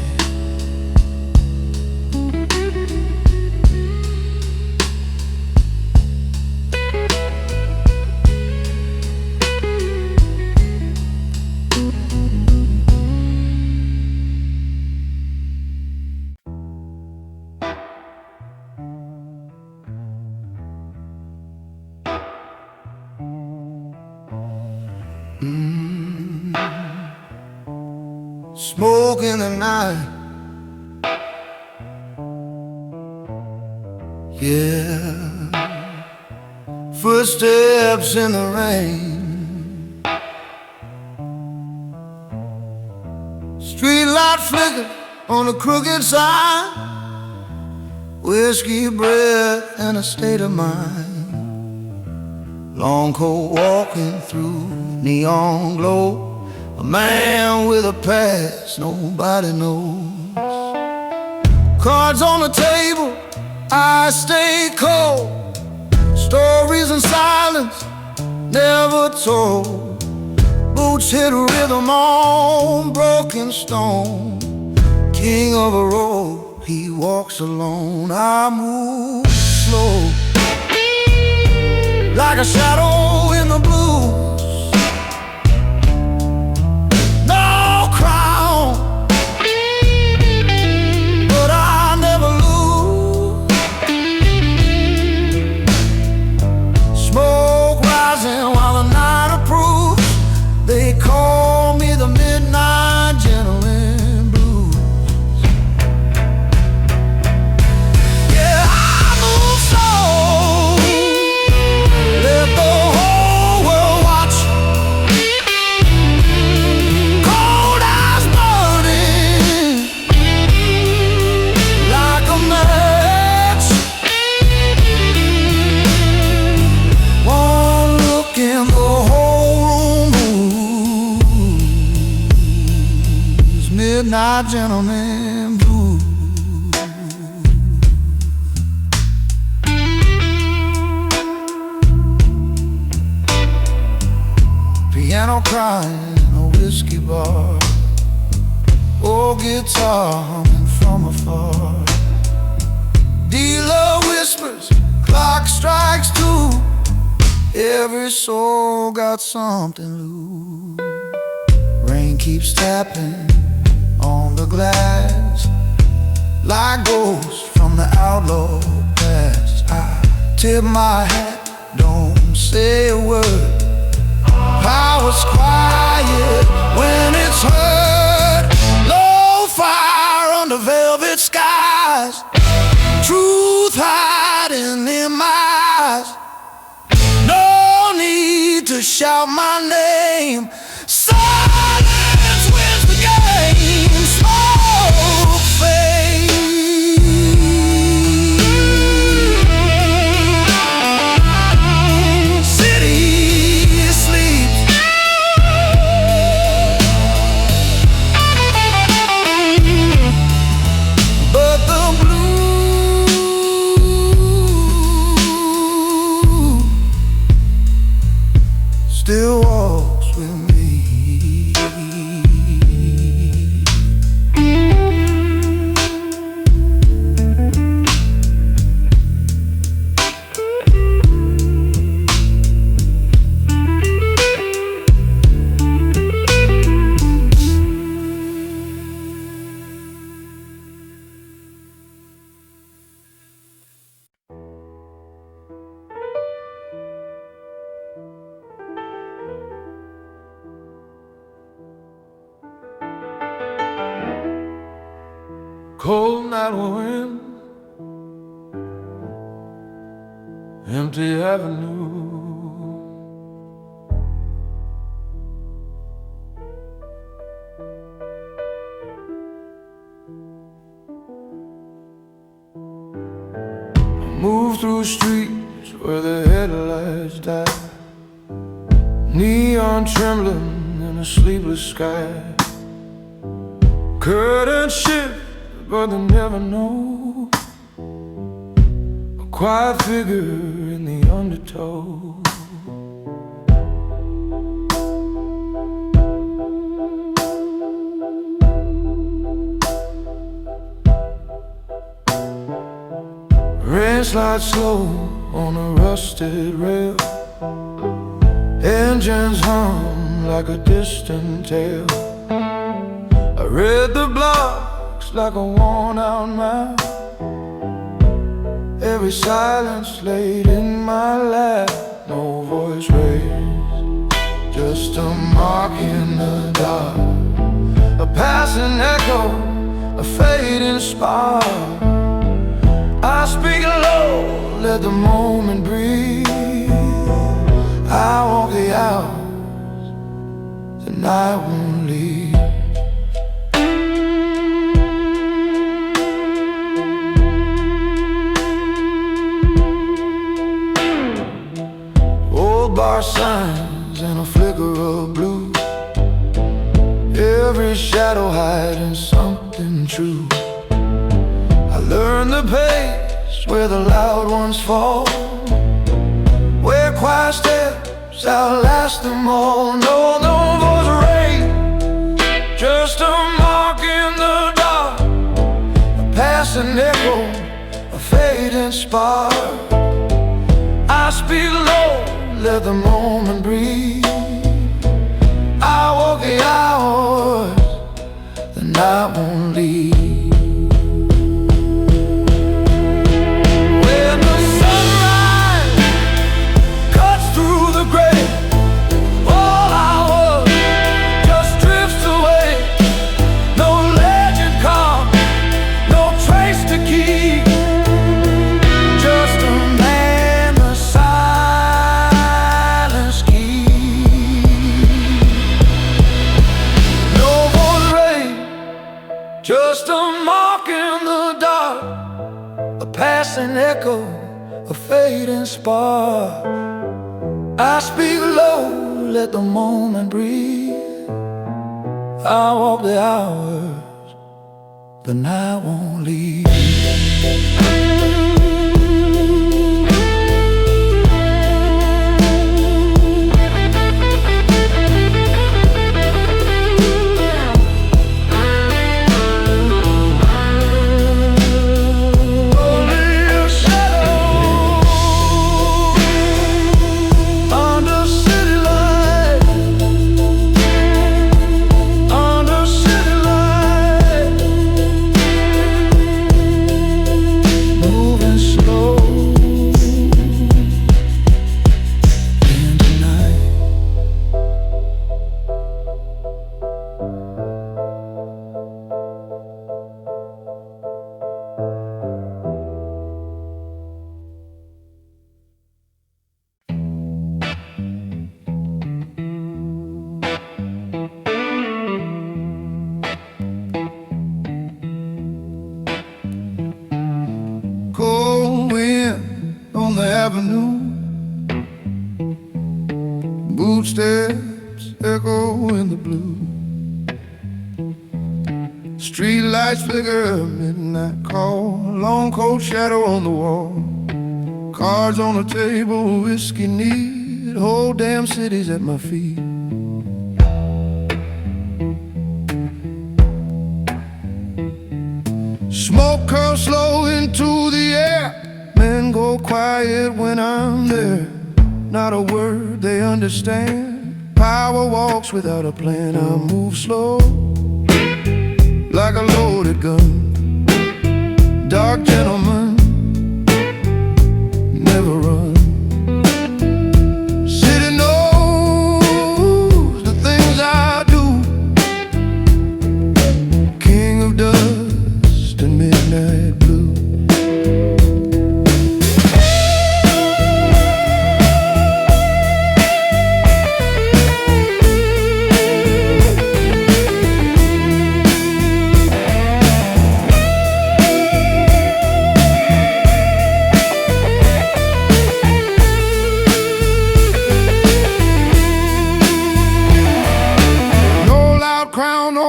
Smoke in the night, yeah. Footsteps in the rain. Streetlight flicker on the crooked side. Whiskey breath and a state of mind. Long coat walking through neon glow. A man with a past nobody knows. Cards on the table, I stay cold. Stories in silence, never told. Boots hit a rhythm on broken stone. King of a road, he walks alone. I move slow, like a shadow in the blues. Call me the midnight gentleman blues. Yeah, I move slow, let the whole world watch. Cold eyes burning like a match. One look in the whole midnight gentleman blues. Piano crying in a whiskey bar. Old guitar humming from afar. Dealer whispers, clock strikes 2. Every soul got something loose. Rain keeps tapping on the glass, like ghosts from the outlaw past. I tip my hat, don't say a word. Power's quiet when it's heard. Low fire under velvet skies. Truth hiding in my eyes. No need to shout my name. Silence wins the game. Smoke fades. City sleeps. But the blue still walks with me. cold night wind, empty avenue. Move through streets where the headlights die, neon trembling in a sleepless sky. Curtains shift, but they never know. A quiet figure in the undertow. Rain slides slow on a rusted rail, engines hum like a distant tale. I read the blocks like a worn-out map, every silence laid in my lap. No voice raised, just a mark in the dark, a passing echo, a fading spark. I speak low, let the moment breathe. I walk the hours, the night won't leave. Old bar signs and a flicker of blue, every shadow hiding something true. I learned the pace where the loud ones fall, where quiet steps outlast them all. No, no voice raised, just a mark in the dark, a passing echo, a fading spark. I speak low, let the moment breathe. I walk the hours, the night won't leave. Just a mark in the dark, a passing echo, a fading spark. I speak low, let the moment breathe. I walk the hours, the night won't leave. Cold wind on the avenue, boot steps echo in the blue. Street lights flicker, midnight call, long cold shadow on the wall. Cards on the table, whiskey neat, whole damn city's at my feet. Smoke curls slow into the air, men go quiet when I'm there. Not a word they understand, power walks without a plan. I move slow, like a loaded gun, dark gentleman, never run. City knows the things I do, king of dust and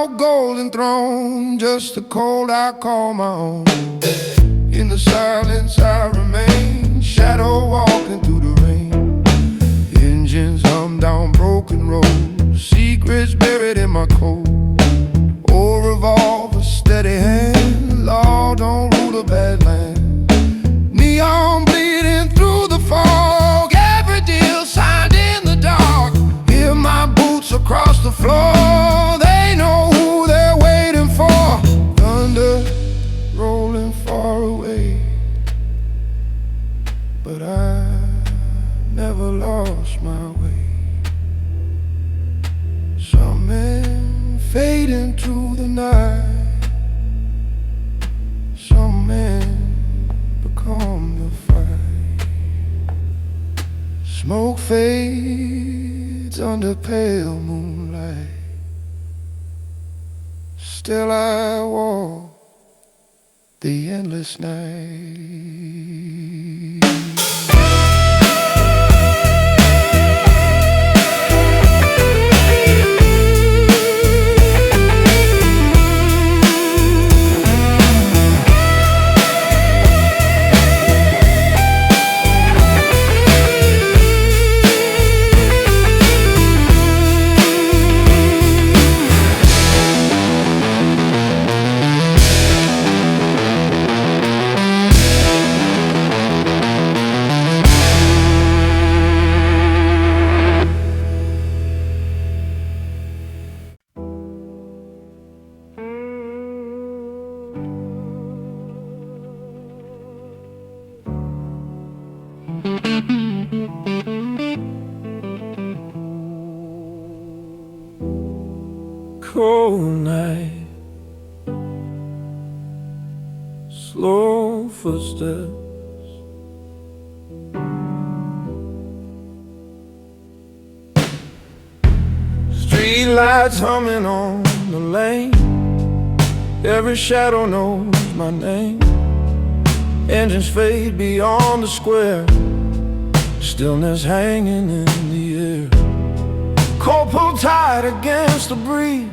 no golden throne, just a cold I call my own. In the silence I remain, shadow walking through the rain. Engines hum down broken roads, secrets buried in my coat. Oh, revolver, steady hand, law don't rule the badland. Neon bleeding through the fog, every deal signed in the dark. Hear my boots across the floor, they know who they're waiting for. Thunder rolling far away, but I never lost my way. Some men fade into the night, some men become the fight. Smoke fades under pale moonlight, still I walk the endless night. Cold night, slow footsteps, street lights humming on the lane. Every shadow knows my name. Engines fade beyond the square, stillness hanging in the air. Cold pulled tight against the breeze,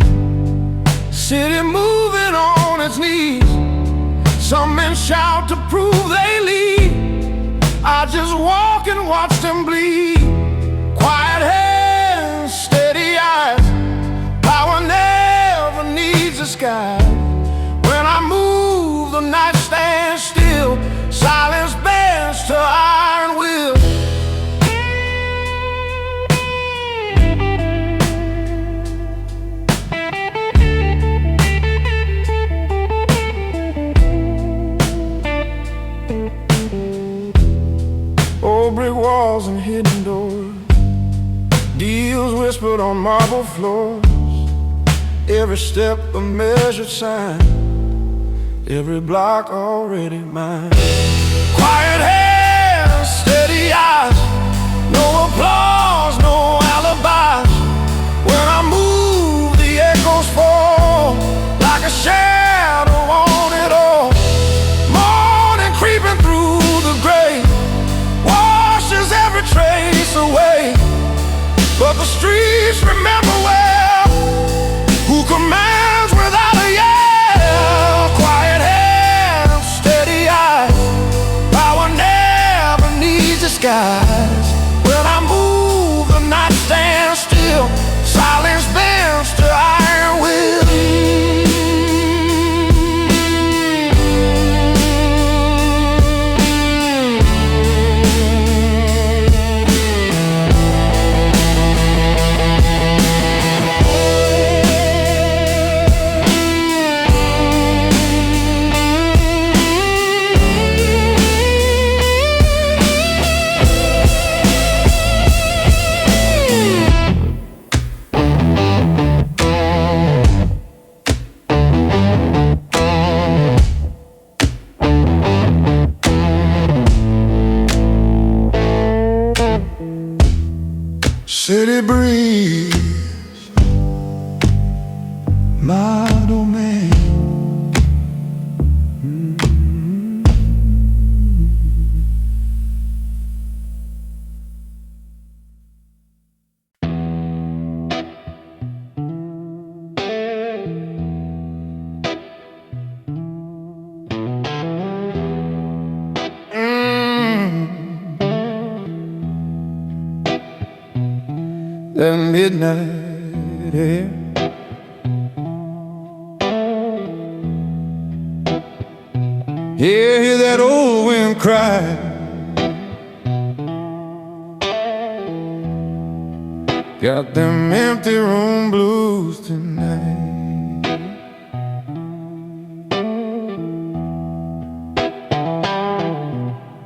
city moving on its knees. Some men shout to prove they lead, I just walk and watch them bleed. Quiet hands, steady eyes, power never needs a sky. When I move, the night stands still, silence bends to iron will. Old brick walls and hidden doors, deals whispered on marble floors. Every step a measured sign, every block already mine. Quiet hands, steady eyes, no applause, no alibis. When I move, the echoes fall like a shadow on it all. Morning creeping through the gray, every trace away, but the streets remember well who commands without a yell. Quiet hands, steady eyes, power never needs disguise. When I move, the night stands still, silence bends to iron will. City breeze, my domain. that midnight air. Yeah, hear that old wind cry. Got them empty room blues tonight.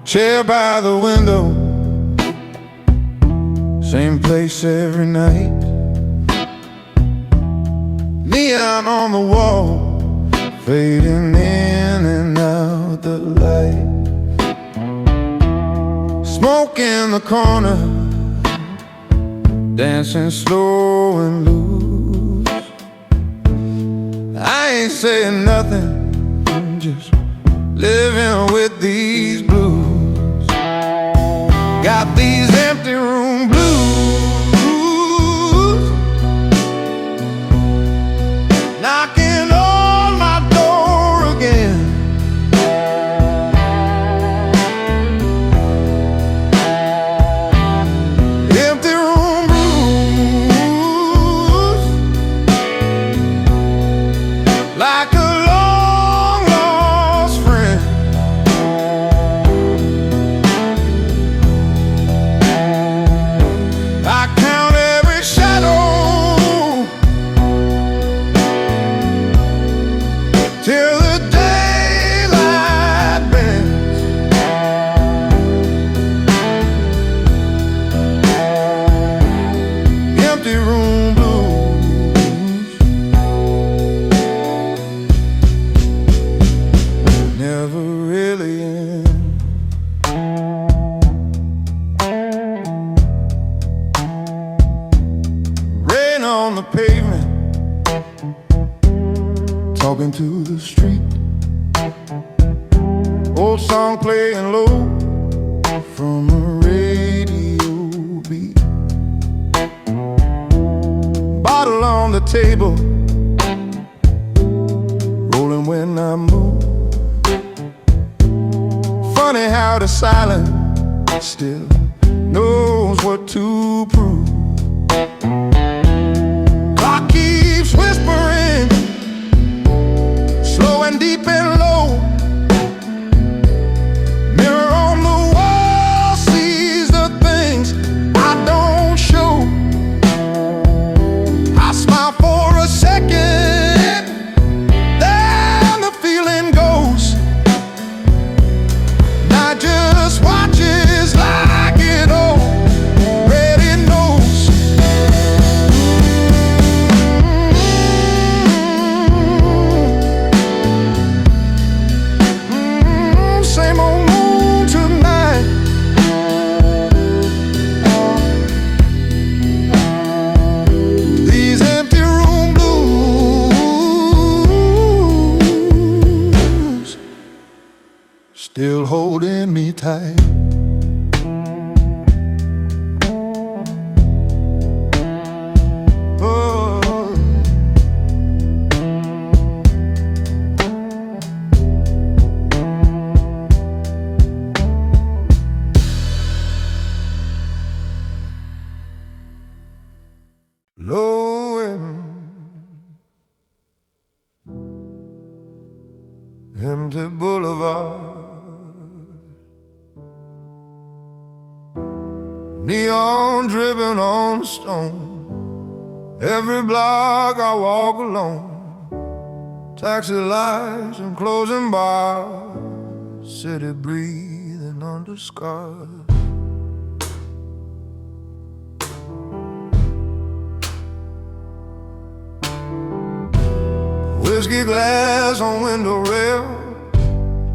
Chair by the window, same place every night. Neon on the wall, fading in and out the light. Smoke in the corner, dancing slow and loose. I ain't saying nothing, I'm just living with these blues. Got these empty room blues, knocking on my door again. Empty room blues, like a long lost friend. I count every shadow till the daylight bends. Empty room blues never really end. Rain on the pavement, talking to the street. Old song playing low from a radio beat. Bottle on the table, rolling when I move. Funny how the silence still knows what to prove. Clock keeps whispering, slow and deep and low. Mirror on the wall sees the things I don't show. I smile for a second, then the feeling goes. I just watches like it already knows. Same old moon tonight. These empty room blues still holding me tight. Oh. Low empty boulevard, neon driven on stone. Every block I walk alone, taxi lights and closing bars, city breathing under scars. Whiskey glass on window rail,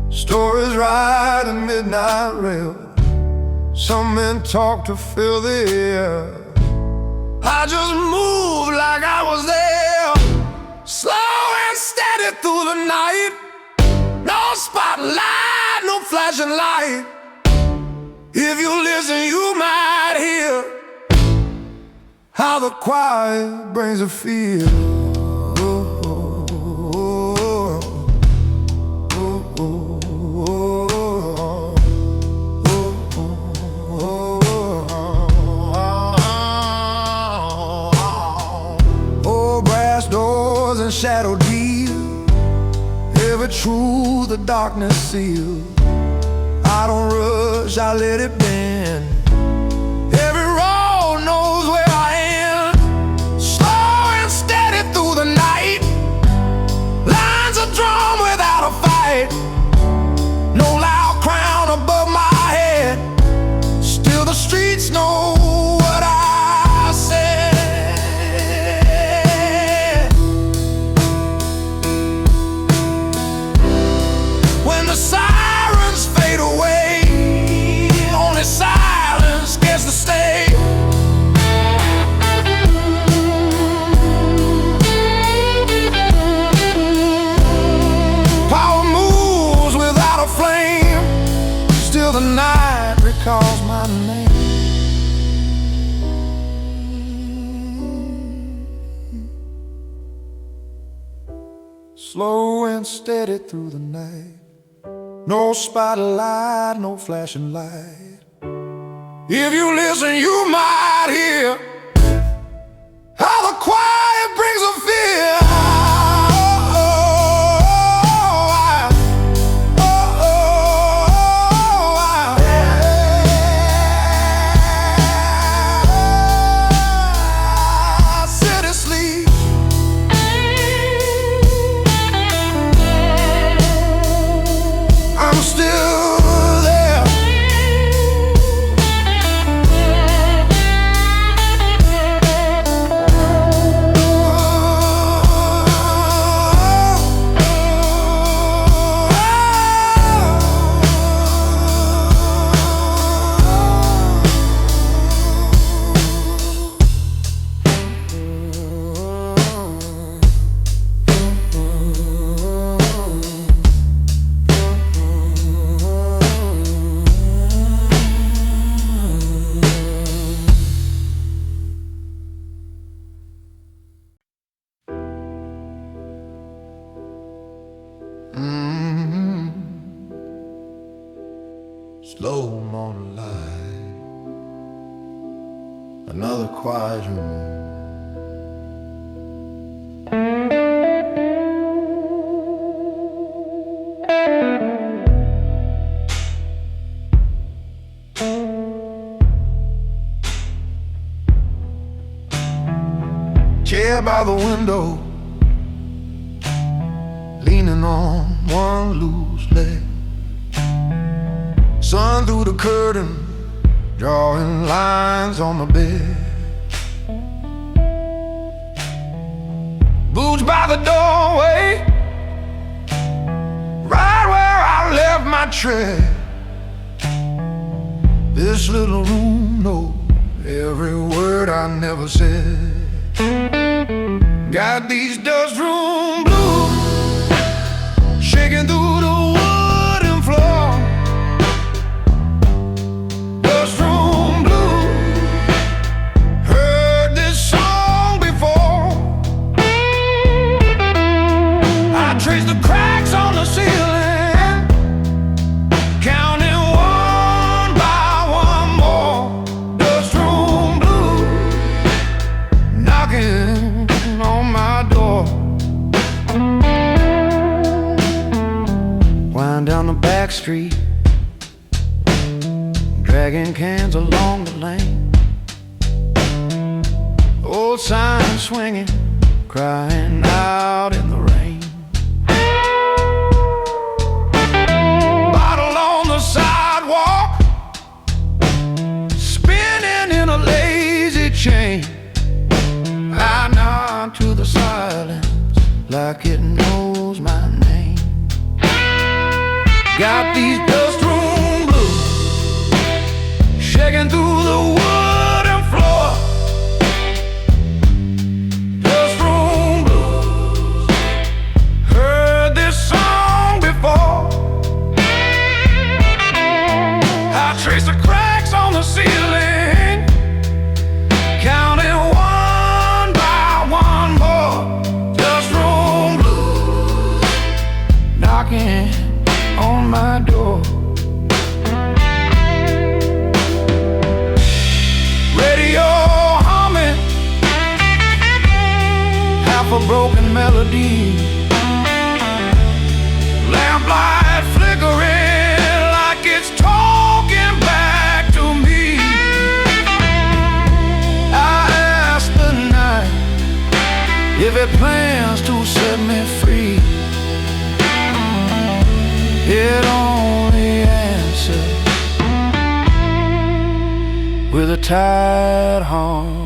stories riding midnight rail. Some men talk to fill the air. I just moved like I was there, slow and steady through the night. No spotlight, no flashing light. If you listen, you might hear how the quiet brings a feel. the shadow deal, every truth the darkness seals. I don't rush, I let it bend. Every road knows where I am. Slow and steady through the night. Lines are drawn without a fight. No loud crown above my head. Still the streets know what I said. When the sirens fade away, only silence gets to stay. Power moves without a flame. Still the night recalls my name. Slow and steady through the night. No spotlight, no flashing light. If you listen, you might hear how the quiet brings a fear. City sleeps. I'm still there. Slow morning light, another quiet room. Chair by the window, leaning on one loose leg. Sun through the curtain, drawing lines on the bed. Boots by the doorway, right where I left my tread. This little room knows every word I never said. Got these dust room blues, shaking through the wooden floor. Dust room blues, heard this song before. I trace the cracks on the ceiling, counting one by one more. Dust room blues, knocking on my door. Wind down the back street, dragging cans along the lane. Old sign swinging, crying out in the rain. Bottle on the sidewalk, spinning in a lazy chain. I nod to the silence like it knows my name. Got these dust room blues, shaking through the wooden floor. Dust room blues, heard this song before. I trace the cracks on the ceiling, counting one by one more. Dust room blues, knocking on my door. a broken melody. Lamplight flickering like it's talking back to me. I ask the night if it plans to set me free. It only answers with a tight harmony.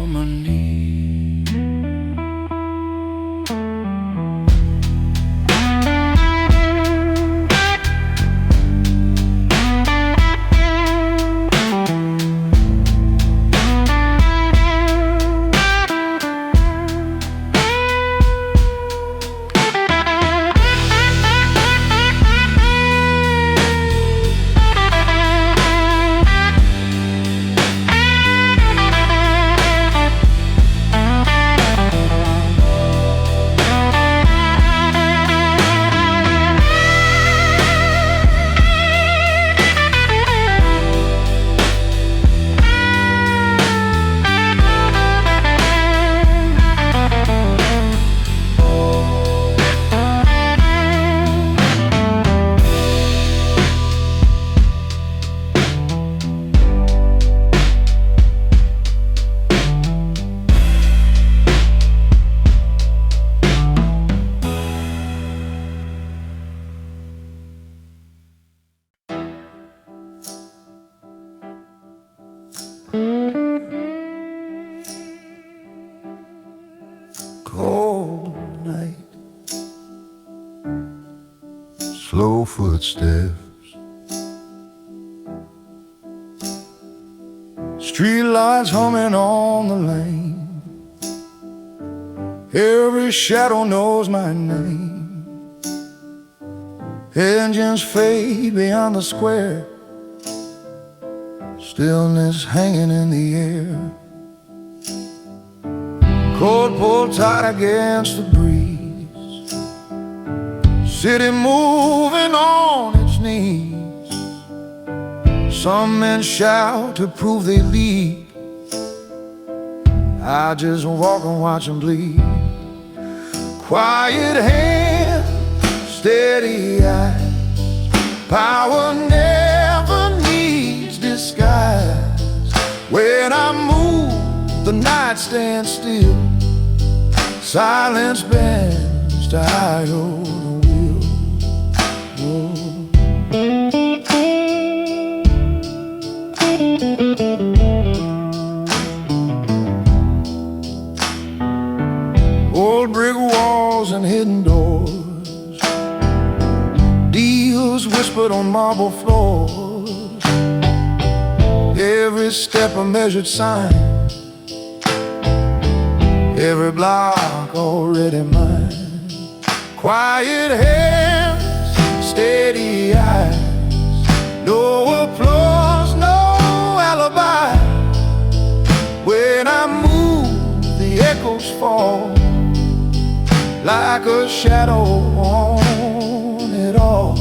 Cold night, slow footsteps, street lights humming on the lane. Every shadow knows my name. Engines fade beyond the square, stillness hanging in the air. Cold pulled tight against the breeze, city moving on its knees. Some men shout to prove they lead. I just walk and watch them bleed. Quiet hands, steady eyes, power never needs disguise. When I move, the night stands still. Silence bends to high on the wheel. Old brick walls and hidden doors, deals whispered on marble floors. Every step a measured sign, every block already mine. Quiet hands, steady eyes, no applause, no alibi. When I move, the echoes fall like a shadow on it all.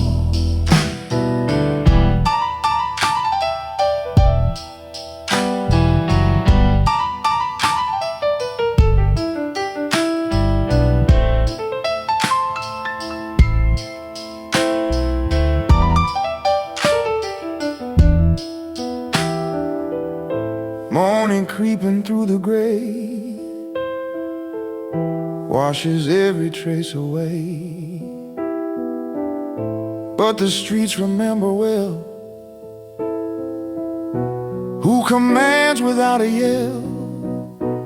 Morning creeping through the gray, washes every trace away. But the streets remember well, who commands without a yell.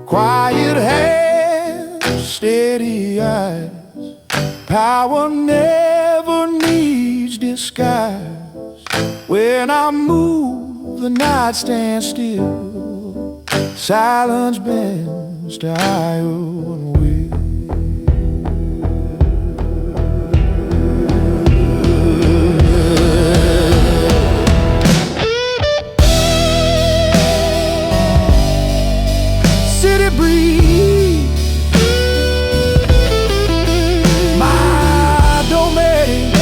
Quiet hands, steady eyes, power never needs disguise. When I move, the night stands still. Silence bends to iron will. City breeze, my domain.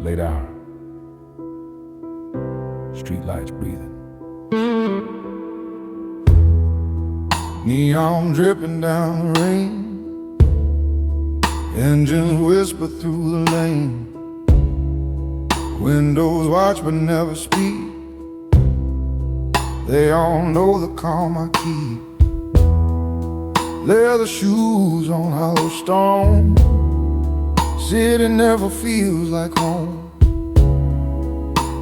late hour, streetlights breathing, neon dripping down the rain, engines whisper through the lane, windows watch but never speak. They all know the calm I keep. Leather shoes on hollow stone, city never feels like home.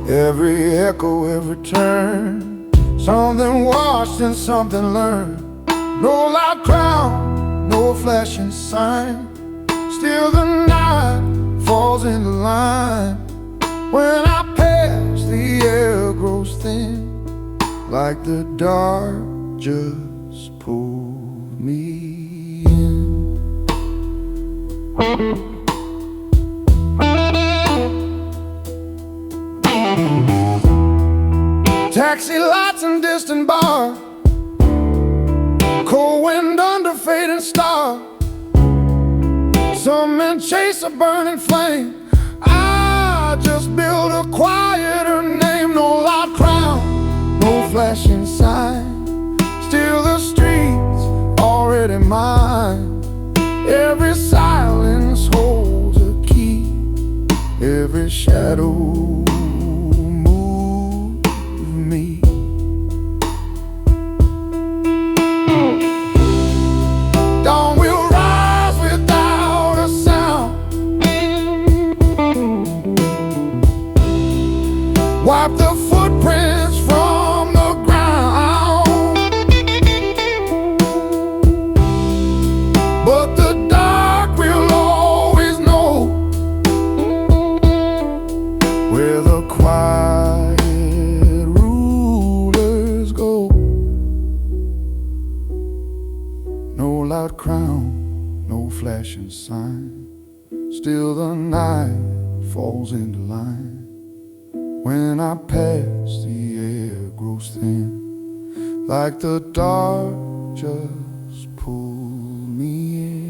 Every echo, every turn, something watched and something learned. No loud crowd, no flashing sign, still the night falls into line. When I pass, the air grows thin, like the dark just pulled me in. Taxi lights and distant bar, cold wind under fading star. Some men chase a burning flame, I just build a quieter name. No loud crown, no flashing sign, still the streets already mine. Every silence holds a key, every shadow moves me. Dawn will rise without a sound, wipe the footprints from the ground, but the dark will always know where the quiet rulers go. No loud crown, no flashing sign, still the night falls into line. When I pass, the air grows thin, like the dark just pulled me in.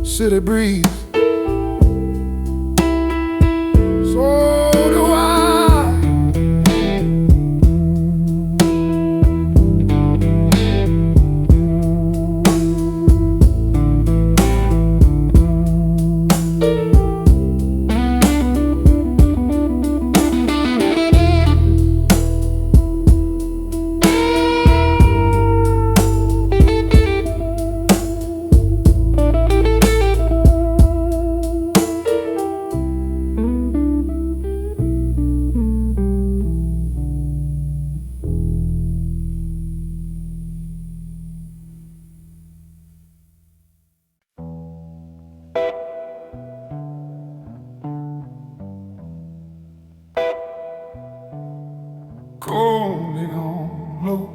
City breeze, so do I. Going on low,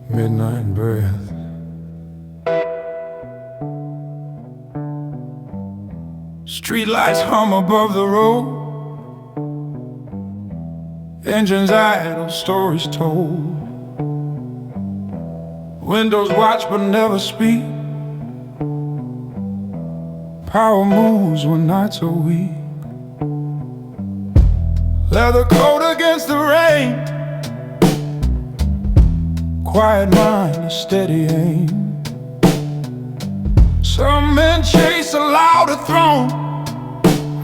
midnight breath, streetlights hum above the road, engines idle, stories told, windows watch but never speak. Power moves when nights are weak. Leather coat against the rain, quiet mind, a steady aim. Some men chase a louder throne,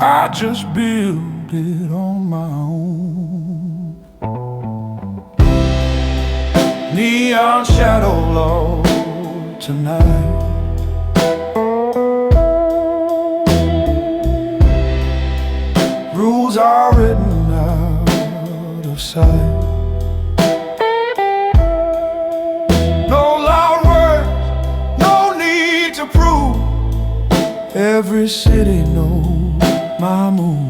I just build it on my own. Neon shadow low tonight, rules are written out of sight. No loud words, no need to prove. Every city knows my move.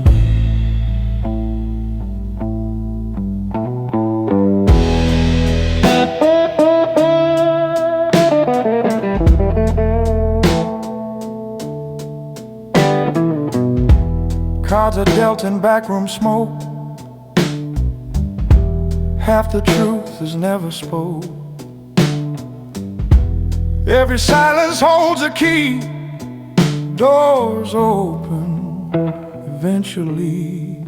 vault and backroom smoke. Half the truth is never spoke. Every silence holds a key. Doors open eventually.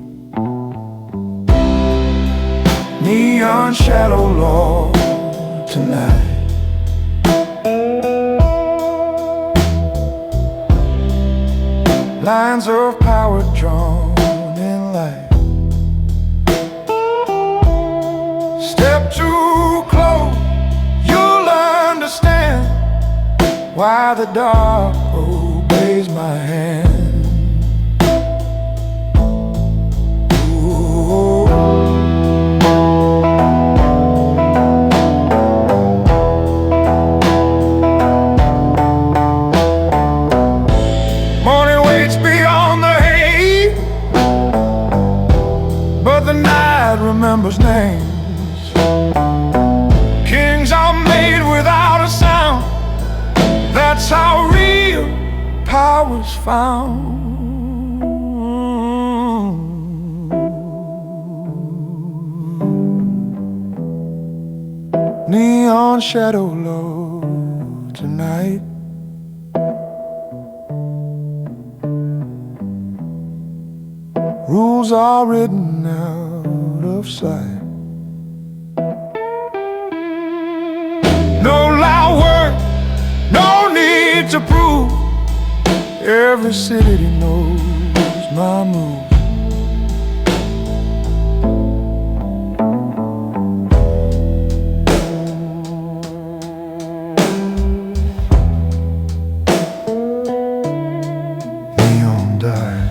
Neon shadow law tonight. Lines of power drawn in light. Step too close, you'll understand why the dark obeys my hand. Ooh. Morning waits beyond the hay, but the night remembers names. Kings are made without a sound. That's how real power's found. Neon shadow low tonight. Rules are written out of sight. No loud word, no need to prove. Every city knows my move. Neon died.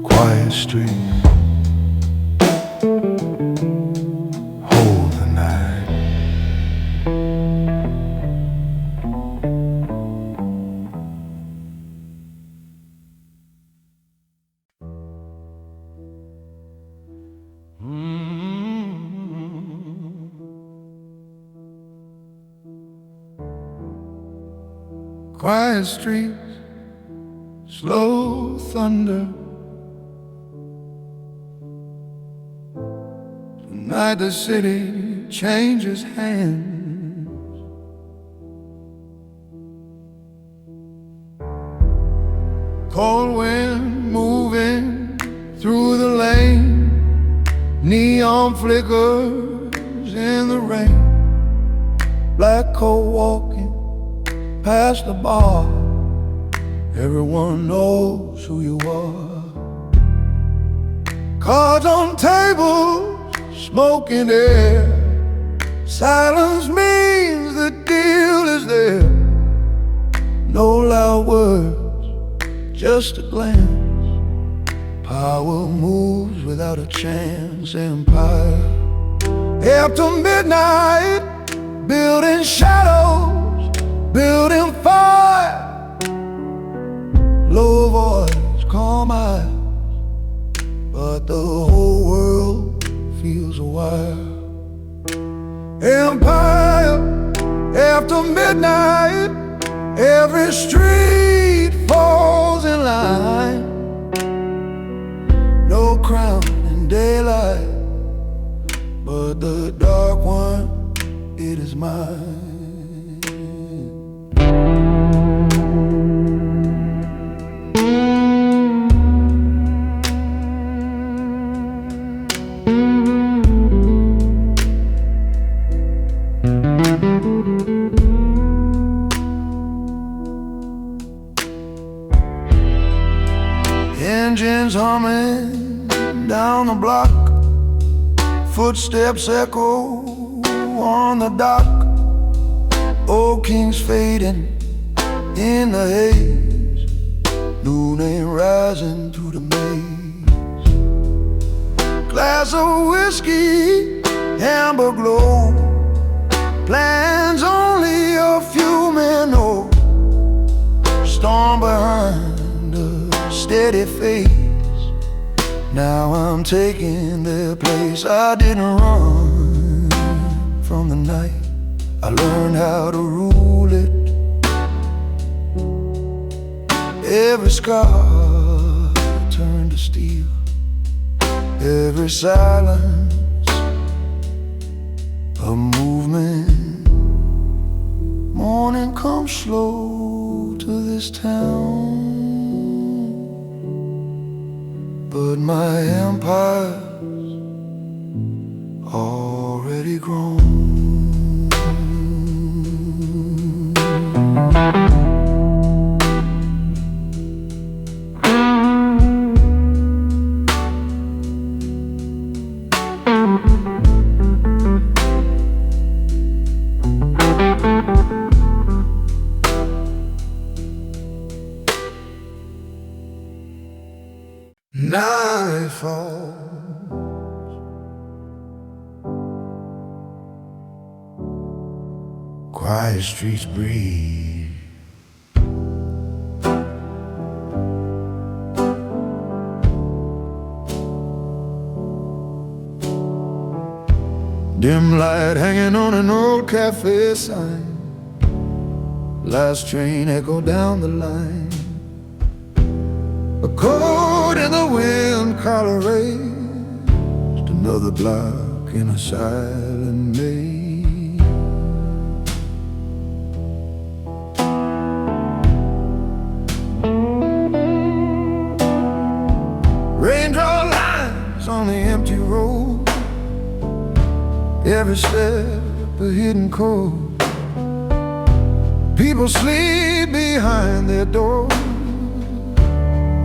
Quiet street. Hold the night. Quiet streets, slow thunder. Tonight the city changes hands. Cold wind moving through the lane. Neon flickers in the rain. Black coat walking past the bar. Everyone knows who you are. Cards on tables, smoke in the air. Silence means the deal is there. No loud words, just a glance. Power moves without a chance. Empire after midnight, building shadows, building fire. Low voice, calm eyes, but the whole world feels a wire. Empire after midnight, every street falls in line. No crown in daylight, but the dark one, it is mine. Engines humming down the block, footsteps echo on the dock. Old kings fading in the haze. Noon ain't rising through the maze. Glass of whiskey, amber glow. Plans only a few men know. Storm behind a steady face. Now I'm taking their place. I didn't run from the night. I learned how to rule it. Every scar turned to steel, every silence a movement. Morning comes slow to this town, but my empire's already grown. Night falls, quiet streets breathe. Dim light hanging on an old cafe sign. Last train echoed down the line. A cold in the wind, collar raised. Another block in a silent maze. Raindrop lines on the empty road, every step a hidden code. People sleep behind their doors,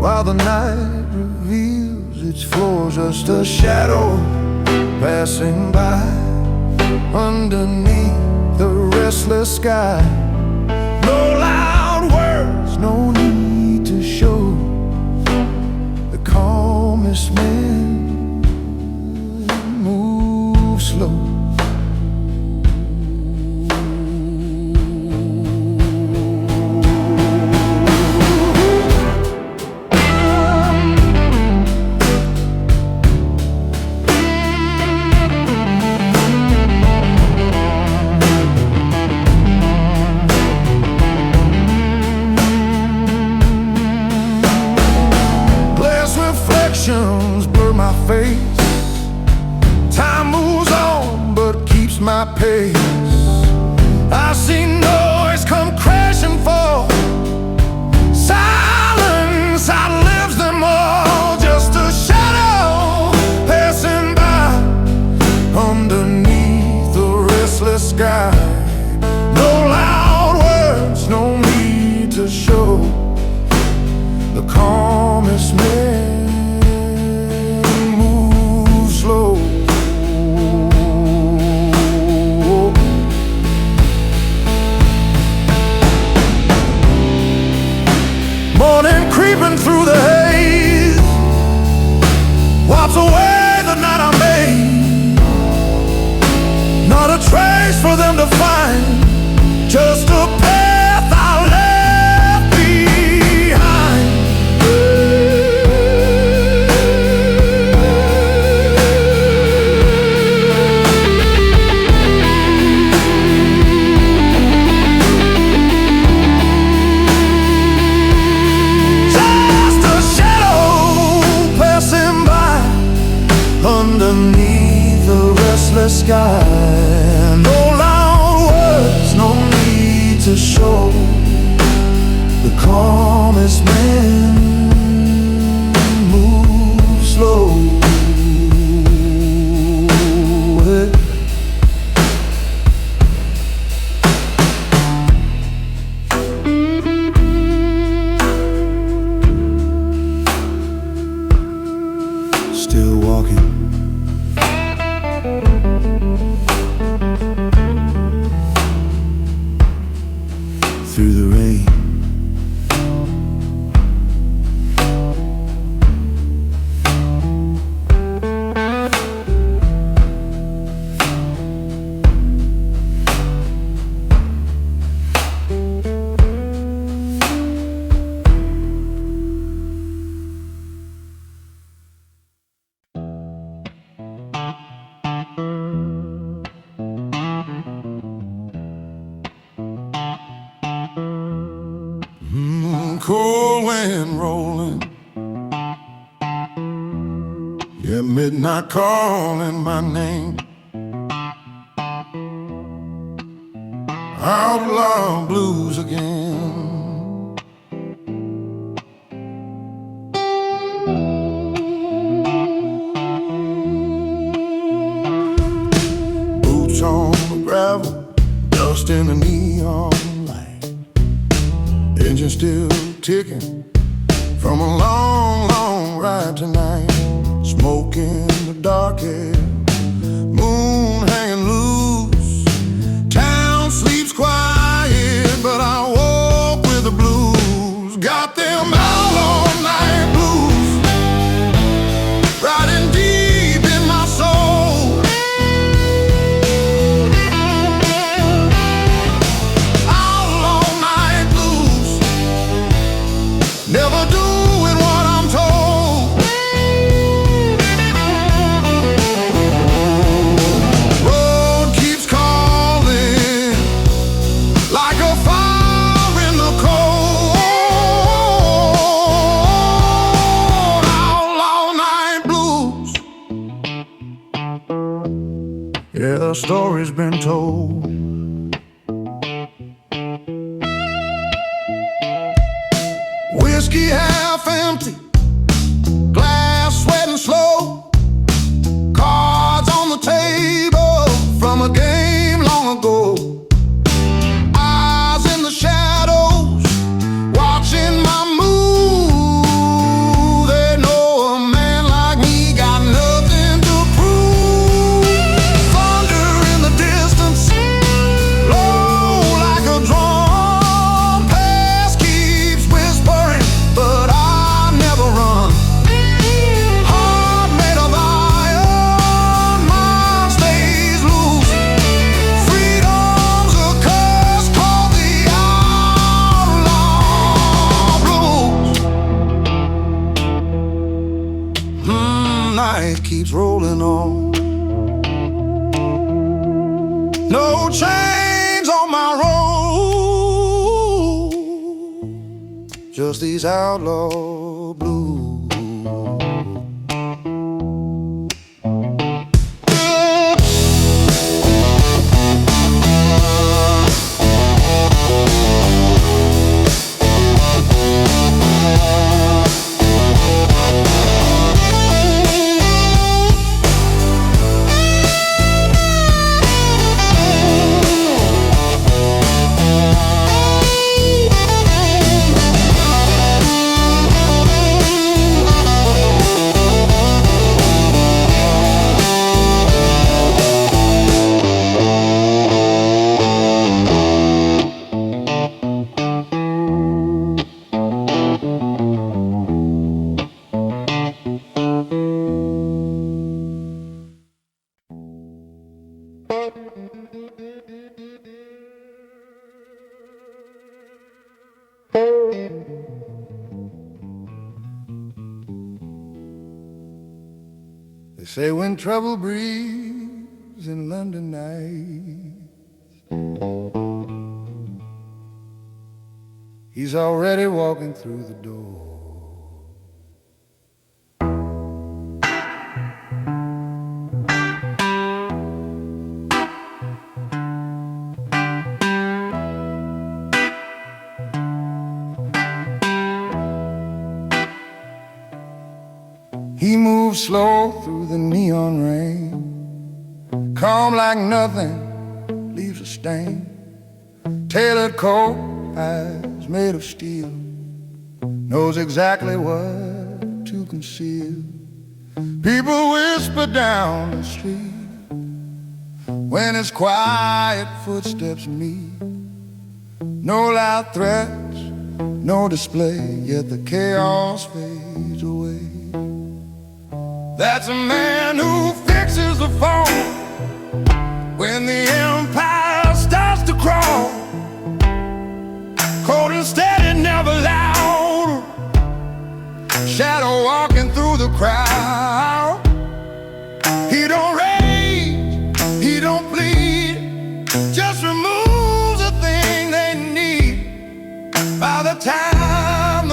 while the night reveals its floor. Just a shadow passing by underneath the restless sky. No loud words, no need to show. The calmest men move slow. Blur my face. Time moves on but keeps my pace. I see noise come crashing fall. Silence outlives them all. Just a shadow passing by underneath the restless sky. No loud words, no need to show. The calmest man creeping through the haze, wipes away the night I made. Not a trace for them to find, just a path I left behind. Underneath the restless sky. No loud words, no need to show. The calmest man moves slow. Still walking through the rain. cold wind rolling, yeah, midnight calling my name. Outlaw blues again. Boots on the gravel, dust in the neon light, engine still ticking from a long, long ride tonight. Smoke in the dark air, moon hanging loose. Town sleeps quiet, but I walk with the blues. Got them outlaw night blues riding deep in my soul. Outlaw night blues, never doing what I'm told. Road keeps calling like a fire in the cold. Outlaw night blues, yeah, the story's been told. Whiskey half empty, glass sweating slow, cards on the table from a game long ago. Eyes in the shadows, watching my move. They know a man like me got nothing to prove. Thunder in the distance, low like a drum. Past keeps whispering, but I never run. Heart made of iron, mind stays loose. Freedom's a curse called the outlaw blues. Night keeps rolling on. No chains on my road, just these outlaw blues. They say when trouble breathes in London nights, he's already walking through the door. He moves slow through the neon rain, calm like nothing, leaves a stain. Tailored coat, eyes made of steel, knows exactly what to conceal. People whisper down the street when his quiet footsteps meet. No loud threats, no display, yet the chaos fades away. That's a man who fixes the phone when the empire starts to crawl. Cold and steady, never loud, shadow walking through the crowd. He don't rage, he don't plead, just removes the thing they need. By the time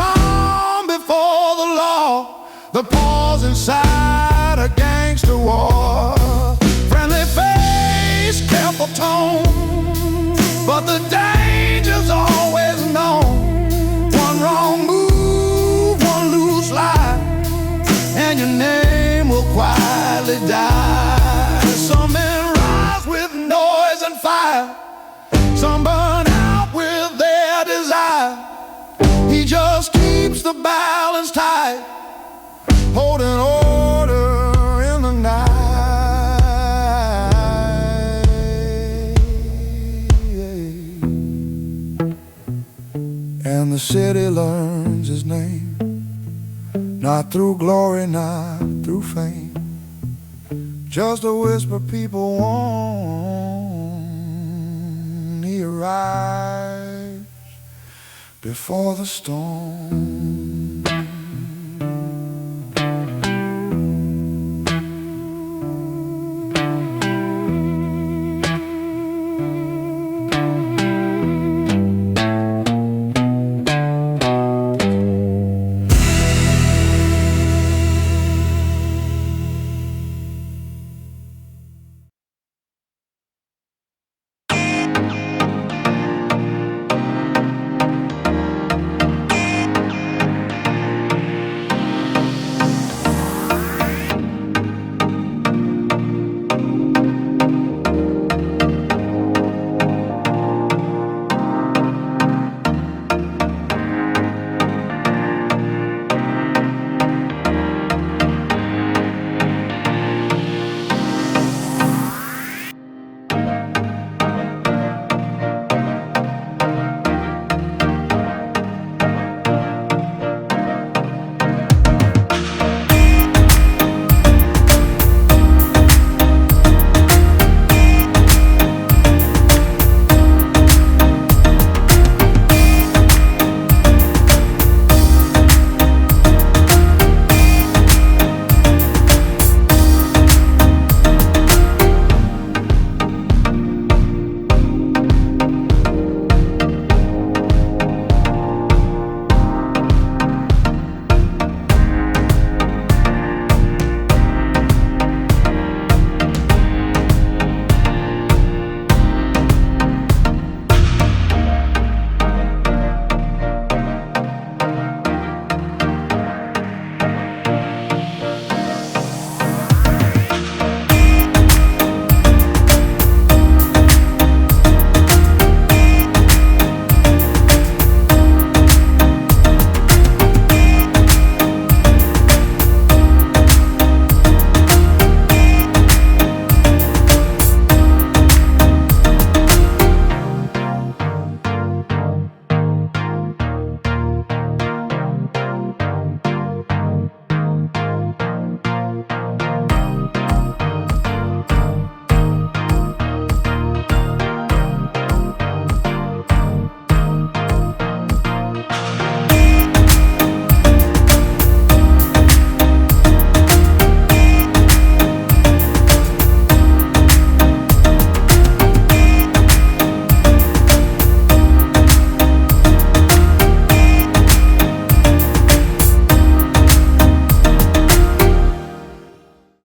calm before the law, the pause inside a gangster war. Friendly face, careful tone, but the danger's always known. One wrong move, one loose lie, and your name will quietly die. Some men rise with noise and fire, some burn out with their desire. He just keeps the balance tight, holding order in the night. And the city learns his name, not through glory, not through fame, just a whisper people want. He arrives before the storm.